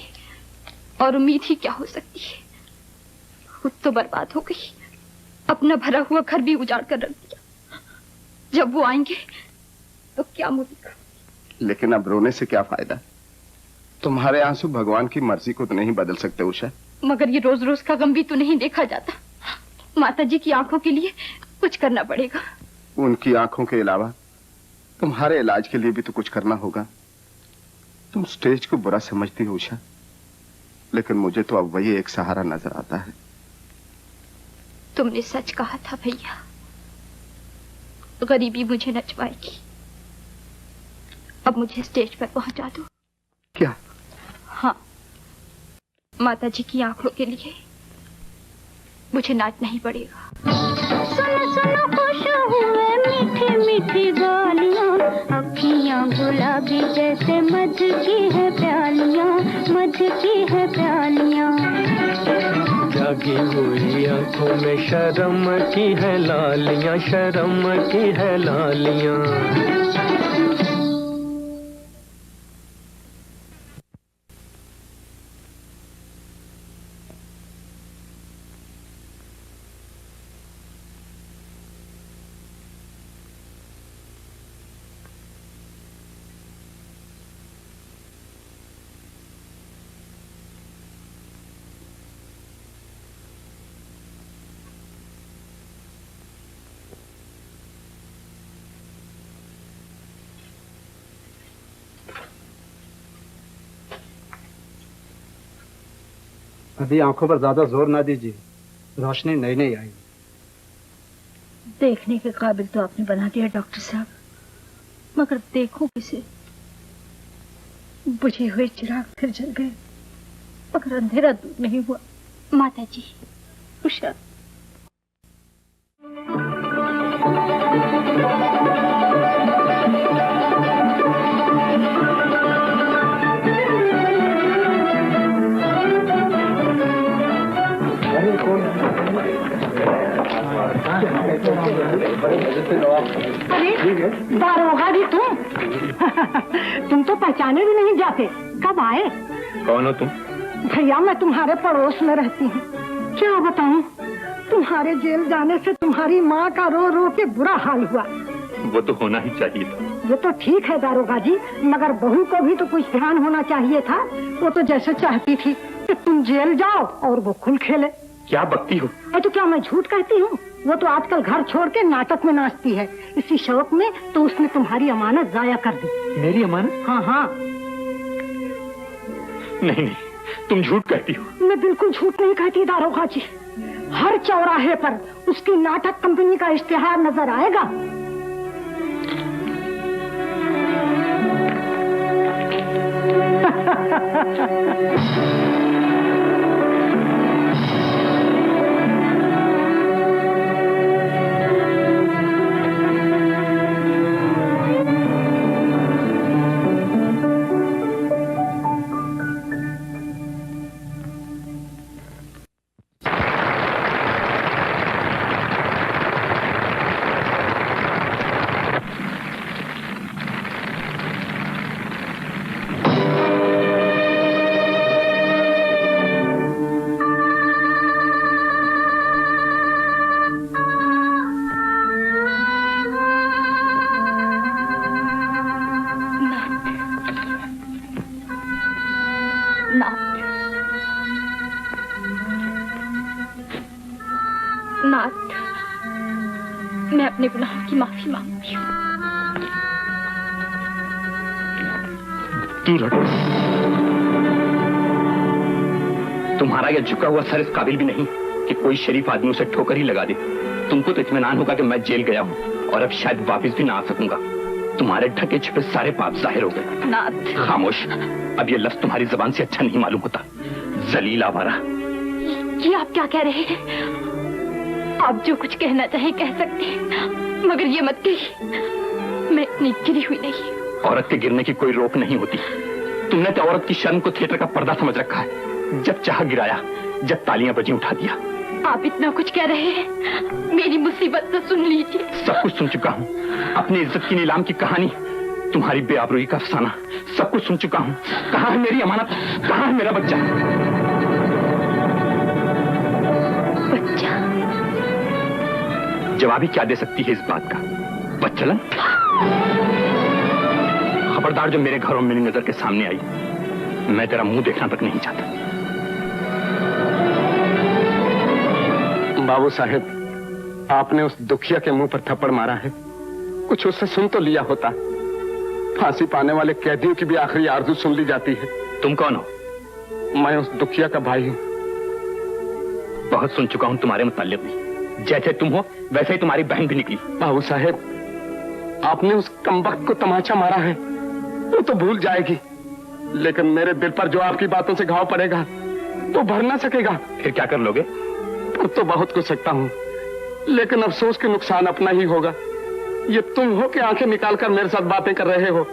और उम्मीद ही क्या हो सकती है। खुद तो बर्बाद हो गई, अपना भरा हुआ घर भी उजाड़ कर रख दिया। जब वो आएंगे तो क्या मुझे। लेकिन अब रोने से क्या फायदा? तुम्हारे आंसू भगवान की मर्जी को तो नहीं बदल सकते उषा। मगर ये रोज रोज का गम भी तो नहीं देखा जाता। माताजी की आंखों के लिए कुछ करना पड़ेगा। उनकी आंखों के अलावा तुम्हारे इलाज के लिए भी तो कुछ करना होगा। तुम स्टेज को बुरा समझती हो उषा, लेकिन मुझे तो अब वही एक सहारा नजर आता है। तुमने सच कहा था भैया, गरीबी मुझे नचवाएगी। अब मुझे स्टेज पर पहुंचा दो। क्या? हाँ, माताजी की आंखों के लिए मुझे नाचना ही पड़ेगा। सुनो सुनो खुश हुए मीठी मीठी गालियाँ, अखियाँ गुलाबी जैसे मध की है प्यालियाँ, मध की है प्यालियाँ। जागी हुई आंखों में शर्म की है लालियाँ, शर्म की है लालियाँ। अभी आंखों पर ज्यादा जोर ना दीजिए, रोशनी नई नई आई। देखने के काबिल तो आपने बना दिया डॉक्टर साहब, मगर देखूं किसे? बुझे हुए चिराग फिर जल गए, मगर अंधेरा दूर नहीं हुआ। माताजी। उषा, अरे दारोगा जी तुम तो पहचाने भी नहीं जाते, कब आए? कौन हो तुम? भैया मैं तुम्हारे पड़ोस में रहती हूँ। क्या बताऊँ, तुम्हारे जेल जाने से तुम्हारी माँ का रो रो के बुरा हाल हुआ। वो तो होना ही चाहिए था। ये तो ठीक है दारोगा जी, मगर बहू को भी तो कुछ ध्यान होना चाहिए था। वो तो जैसे चाहती थी कि तुम जेल जाओ और वो खुल खेले। क्या बकती हो? तो क्या मैं झूठ कहती हूँ? वो तो आजकल घर छोड़ के नाटक में नाचती है। इसी शौक में तो उसने तुम्हारी अमानत जाया कर दी। मेरी अमानत? हाँ हाँ। नहीं नहीं, तुम झूठ कहती हो। मैं बिल्कुल झूठ नहीं कहती दारोगा जी। हर चौराहे पर उसकी नाटक कंपनी का इश्तिहार नजर आएगा। मैं अपने गुनाहों की माफी मांगती हूँ। दूर हटो। तुम्हारा यह झुका हुआ सर इस काबिल भी नहीं कि कोई शरीफ आदमी उसे ठोकर ही लगा दे। तुमको तो इत्मीनान होगा कि मैं जेल गया हूँ और अब शायद वापस भी ना आ सकूंगा। तुम्हारे ढके छुपे सारे पाप जाहिर हो गए। नाथ। खामोश। अब ये लफ्ज तुम्हारी जबान से अच्छा नहीं मालूम होता। जलील आवारा। ये आप क्या कह रहे हैं? आप जो कुछ कहना चाहे कह सकते हैं, मगर ये मत कहिए मैं इतनी गिरी हुई नहीं। औरत के गिरने की कोई रोक नहीं होती। तुमने तो औरत की शर्म को थिएटर का पर्दा समझ रखा है। जब चाह गिराया, जब तालियां बजी उठा दिया। आप इतना कुछ कह रहे हैं, मेरी मुसीबत तो सुन लीजिए। सब कुछ सुन चुका हूँ। अपनी इज्जत की नीलाम की कहानी, तुम्हारी बेआबरूई का अफसाना, सब कुछ सुन चुका हूँ। कहाँ है मेरी अमानत? कहाँ है मेरा बच्चा? बच्चा? जवाब ही क्या दे सकती है इस बात का? बच्चलन? खबरदार जो मेरे घरों में मेरी नजर के सामने आई। मैं तेरा मुंह देखना तक नहीं चाहता। बाबू साहेब, आपने उस दुखिया के मुंह पर थप्पड़ मारा है, कुछ उससे सुन तो लिया होता। फांसी पाने वाले कैदियों की भी आखिरी आरज़ू सुन ली जाती है। तुम कौन हो? मैं उस दुखिया का भाई हूं। बहुत सुन चुका हूं तुम्हारे मुताल्लिक भी। जैसे तुम हो वैसे ही तुम्हारी बहन भी निकली। बाबू साहेब, आपने उस कमबख्त को तमाचा मारा है, वो तो भूल जाएगी, लेकिन मेरे दिल पर जो आपकी बातों से घाव पड़ेगा वो भर ना सकेगा। फिर क्या कर लोगे? तो बहुत कुछ सकता हूं, लेकिन अफसोस के नुकसान अपना ही होगा। ये तुम हो कि आंखें निकालकर मेरे साथ बातें कर रहे हो,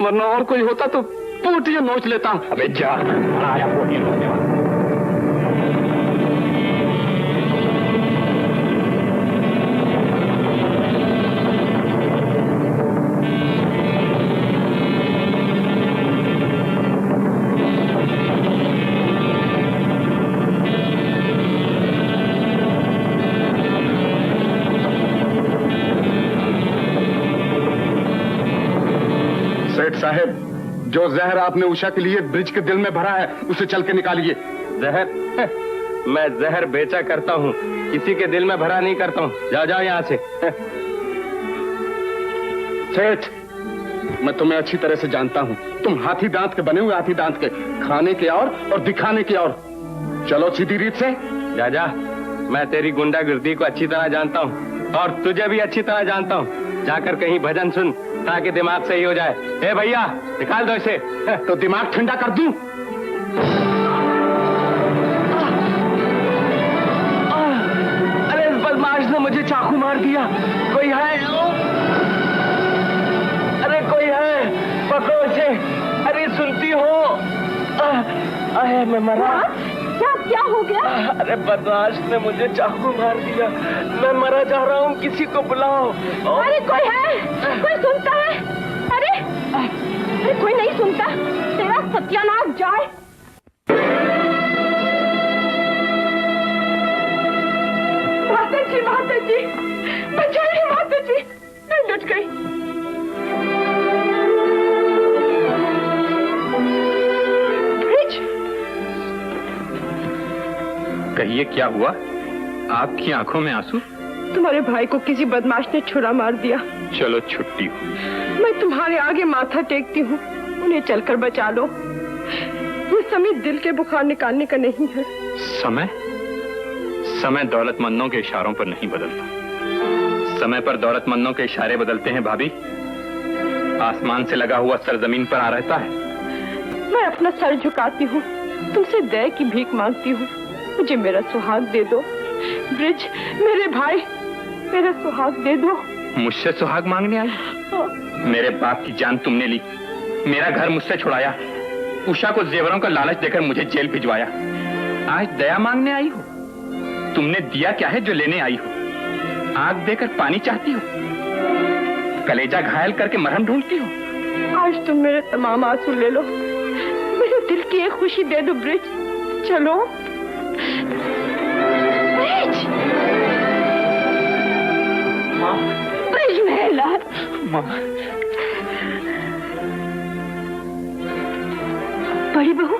वरना और कोई होता तो पोटियां नोच लेता। अबे जा, आया पोटियां नोचने वाला। साहब, जो जहर आपने उषा के लिए ब्रिज के दिल में भरा है उसे चल के निकालिए। जहर? मैं जहर बेचा करता हूँ, किसी के दिल में भरा नहीं करता हूँ। जाओ जाओ यहाँ से। सेठ, मैं तुम्हें अच्छी तरह से जानता हूँ। तुम हाथी दांत के बने हुए, हाथी दांत के, खाने के और दिखाने के और। चलो सीधी रीत से। जा जा, मैं तेरी गुंडागिर्दी को अच्छी तरह जानता हूँ और तुझे भी अच्छी तरह जानता हूँ। जाकर कहीं भजन सुन ताकि दिमाग सही हो जाए। ए भैया, निकाल दो इसे। तो दिमाग ठंडा कर दूं? अरे इस बदमाश ने मुझे चाकू मार दिया। कोई है? अरे कोई है? पकड़ो इसे। अरे सुनती हो? अरे मैं मरा। क्या हो गया? अरे बदमाश ने मुझे चाकू मार दिया। मैं मरा जा रहा हूँ, किसी को बुलाओ। अरे कोई है? कोई सुनता है? अरे कोई नहीं सुनता। तेरा सत्यानाश जाए। माता जी, बचाइए माता जी, मैं लुट गई। कहिए क्या हुआ? आपकी आंखों में आंसू? तुम्हारे भाई को किसी बदमाश ने छुरा मार दिया। चलो छुट्टी हुई। मैं तुम्हारे आगे माथा टेकती हूँ, उन्हें चलकर बचा लो। ये समय दिल के बुखार निकालने का नहीं है। समय दौलतमंदों के इशारों पर नहीं बदलता। समय पर दौलतमंदों के इशारे बदलते हैं भाभी। आसमान से लगा हुआ सर जमीन पर आ रहता है। मैं अपना सर झुकाती हूँ, तुमसे दया की भीख मांगती हूँ। मुझे मेरा सुहाग दे दो। ब्रिज, मेरे भाई, मेरा सुहाग दे दो। मुझसे सुहाग मांगने आई? मेरे बाप की जान तुमने ली, मेरा घर मुझसे छुड़ाया, उषा को जेवरों का लालच देकर मुझे जेल भिजवाया। आज दया मांगने आई हो? तुमने दिया क्या है जो लेने आई हो? आग देकर पानी चाहती हो? कलेजा घायल करके मरहम ढूंढती हो? आज तुम मेरे तमाम आंसू ले लो, मेरे दिल की एक खुशी दे दो। ब्रिज, चलो। ब्रिज, माँ, ब्रिज मेला। माँ, बड़ी बहू,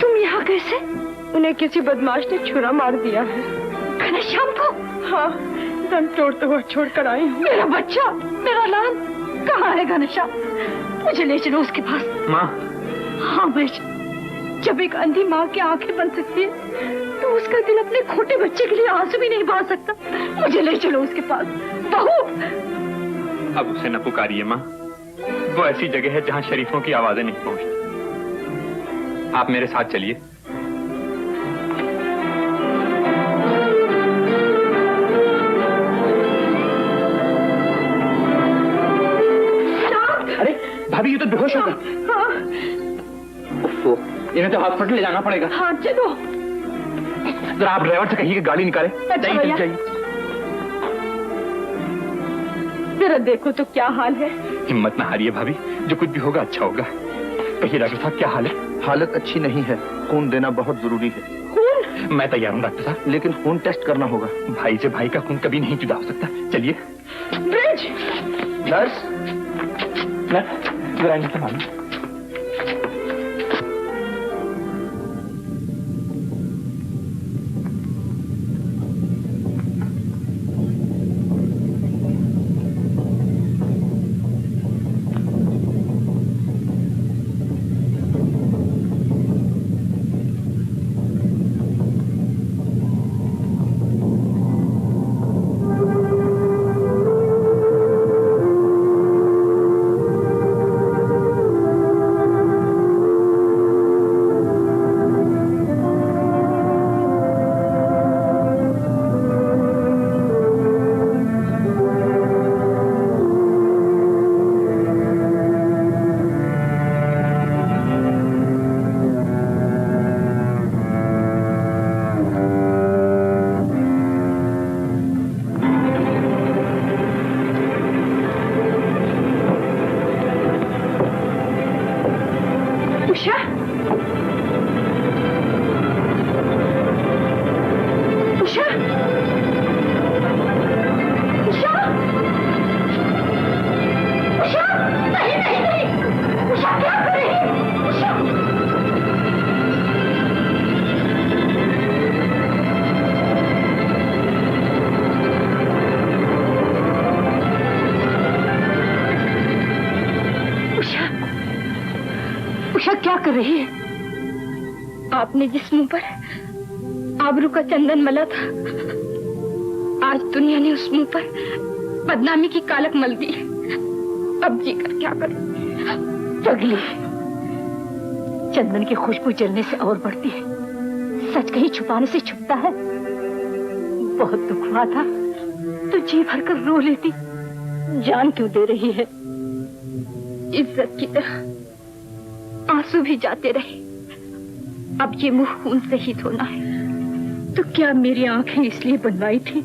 तुम यहाँ कैसे? उन्हें किसी बदमाश ने छुरा मार दिया है। घनश्याम को? हाँ, दम तोड़ते हुए छोड़कर आई हूँ। मेरा बच्चा, मेरा लाल, कहाँ है घनश्याम? मुझे ले चलो उसके पास। माँ। हाँ ब्रिज, जब एक अंधी माँ की आंखें बन सकती है तो उसका दिल अपने खोटे बच्चे के लिए आंसू भी नहीं बहा सकता। मुझे ले चलो उसके पास। बहू, अब उसे न पुकारिए माँ, वो ऐसी जगह है जहाँ शरीफों की आवाजें नहीं पहुँचती। आप मेरे साथ चलिए। अरे भाभी, ये तो बेहोश हो गया। हाँ। इन्हें तो हॉस्पिटल ले जाना पड़ेगा। हाँ चलो। जरा आप ड्राइवर से कहिए कि गाड़ी निकाले। जाइए। जरा देखो तो क्या हाल है। हिम्मत ना हारिए भाभी, जो कुछ भी होगा अच्छा होगा। कहिए डॉक्टर साहब, क्या हाल है? हालत अच्छी नहीं है, खून देना बहुत जरूरी है। खून? मैं तैयार हूँ डॉक्टर साहब, लेकिन खून टेस्ट करना होगा। भाई से भाई का खून कभी नहीं जुदा हो सकता। चलिए। ब्रिज, नर्स, जरा इन्हें संभालो। कर रही है? आपने जिस मुंह पर आबरू का चंदन मला था, आज दुनिया ने उस मुंह पर बदनामी की कालक मल दी। अब जी कर क्या करूं? पगली, चंदन की खुशबू जलने से और बढ़ती है, सच कहीं छुपाने से छुपता है। बहुत दुख हुआ था तो जी भर कर रो लेती, जान क्यों दे रही है? इज्जत की तरह आंसू भी जाते रहे, अब ये मुंह खून से ही धोना है। तो क्या मेरी आंखें इसलिए बनवाई थी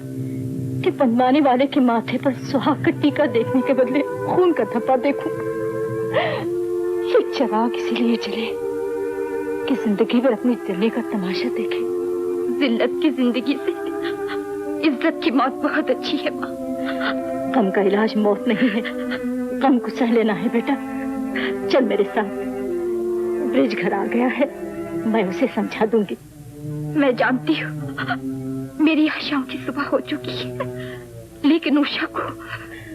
कि बनवाने वाले के माथे पर सुहाग का टीका देखने के बदले खून का धब्बा देखूं? ये चिराग इसीलिए जले कि जिंदगी भर अपनी जलने का तमाशा देखे। जिल्लत की जिंदगी से इज्जत की मौत बहुत अच्छी है माँ। गम का इलाज मौत नहीं है, गम को सह लेना है बेटा। चल मेरे साथ, ब्रिज घर आ गया है, मैं उसे समझा दूंगी। मैं जानती हूँ मेरी आशाओं की सुबह हो चुकी है, लेकिन उषा को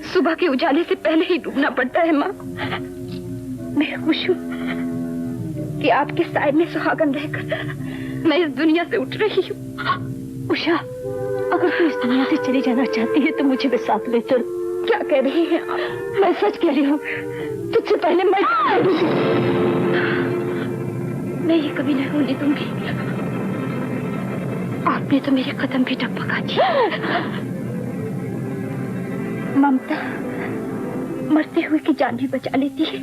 सुबह के उजाले से पहले ही डूबना पड़ता है माँ। मैं खुश हूँ कि आपके साय में सुहागन रहकर मैं इस दुनिया से उठ रही हूँ। उषा, अगर तू इस दुनिया से चली जाना चाहती है तो मुझे भी साथ ले चल। क्या कह रही है आप? मैं सच कह रही हूँ, तुझसे पहले मैं ये कभी नहीं होने दूंगी। आपने तो मेरे कदम भी टपका दिए। ममता मरते हुए की जान भी बचा लेती है।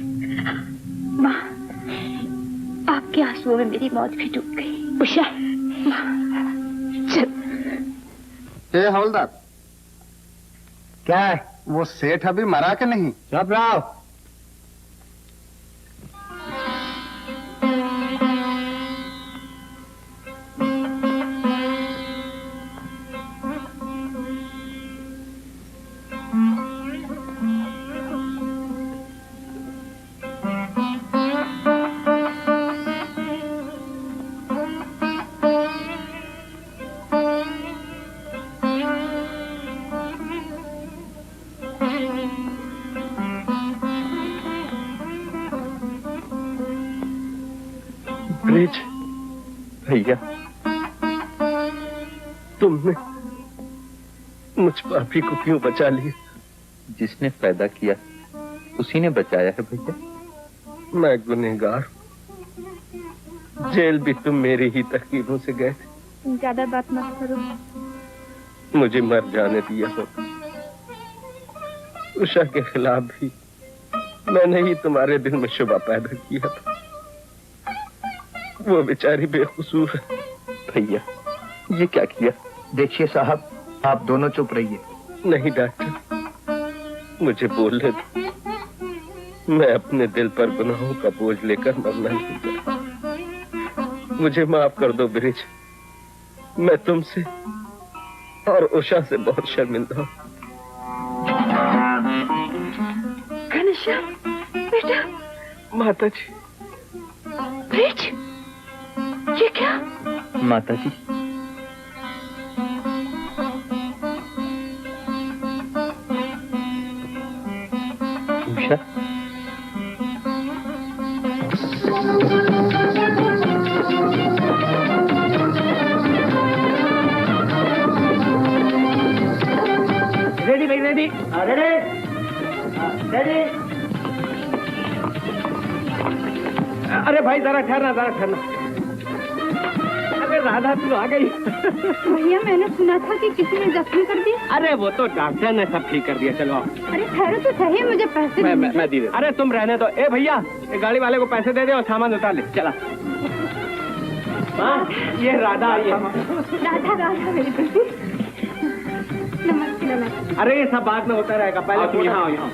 माँ, आपके आंसुओं में मेरी मौत भी डूब गई। उषा, चल। ए हवलदार, क्या है वो सेठ अभी मरा के नहीं? चुप रहो। भैया, तुमने मुझ पापी को क्यों बचा लिया? जिसने पैदा किया उसी ने बचाया है भैया। मैं गुनहगार हूं, जेल भी तुम मेरी ही तरकीबों से गए थे। ज्यादा बात मत करो। मुझे मर जाने दिया हो। उषा के खिलाफ भी मैंने ही तुम्हारे दिल में शुबा पैदा किया था। वो बेचारी बेकसूर है। भैया, ये क्या किया? देखिए साहब, आप दोनों चुप रहिए। नहीं डॉक्टर, मुझे बोलने दो। मैं अपने दिल पर गुनाहों का बोझ लेकर मरना नहीं चाहता। मुझे माफ कर दो ब्रिज, मैं तुमसे और उषा से बहुत शर्मिंदा हूँ। घनश्याम बेटा। माता जी। ब्रिज, ये क्या? माता जी, उषा, रेडी भाई, रेडी रेडी रेडी। अरे भाई जरा ठहरना, जरा ठहरना। अरे राधा, तू आ गई। भैया, मैंने सुना था कि किसी ने जख्मी कर दिया। अरे वो तो डॉक्टर ने सब ठीक कर दिया। चलो आओ। अरे ठहरो तो सही, मुझे पैसे मैं दे दे। अरे तुम रहने दो। ए भैया, ये गाड़ी वाले को पैसे दे दे और सामान उतार ले। चला। हाँ, ये राधा आई है। राधा राधा मेरी बेटी। नमस्ते नमस्ते। अरे ये सब बाद में होता रहेगा, पहले तुम यहाँ आओ। यहाँ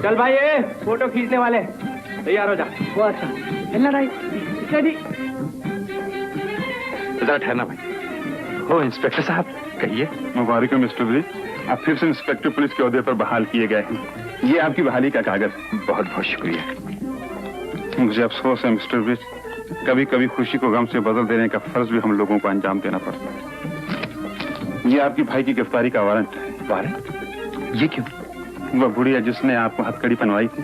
चल भाई, ये फोटो खींचने वाले तैयार हो जा। वो अच्छा चलना भाई। जरा ठहरना भाई। हो इंस्पेक्टर साहब, कहिए। मुबारक हो मिस्टर ब्रिज, आप फिर से इंस्पेक्टर पुलिस के ओहदे पर बहाल किए गए हैं। ये आपकी बहाली का कागज। बहुत बहुत शुक्रिया। मुझे अफसोस है मिस्टर ब्रिज, कभी कभी खुशी को गम से बदल देने का फर्ज भी हम लोगों को अंजाम देना पड़ता है। ये आपकी भाई की गिरफ्तारी का वारंट है। वारंट? ये क्यों? वह बुढ़िया जिसने आपको हथकड़ी पहनवाई थी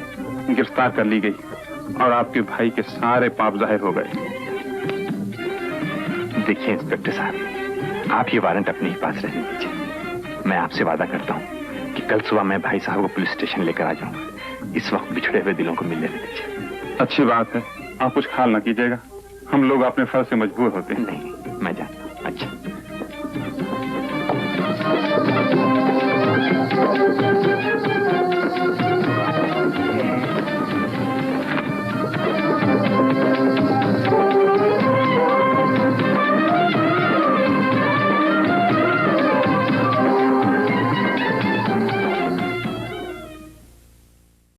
गिरफ्तार कर ली गई। और आपके भाई के सारे पाप जाहिर हो गए। देखिए इंस्पेक्टर साहब, आप ये वारंट अपने ही पास रहने दीजिए। मैं आपसे वादा करता हूँ कि कल सुबह मैं भाई साहब को पुलिस स्टेशन लेकर आ जाऊंगा। इस वक्त बिछड़े हुए दिलों को मिलने दीजिए। अच्छी बात है, आप कुछ ख्याल ना कीजिएगा, हम लोग अपने फर्ज से मजबूर होते हैं। नहीं, मैं जानता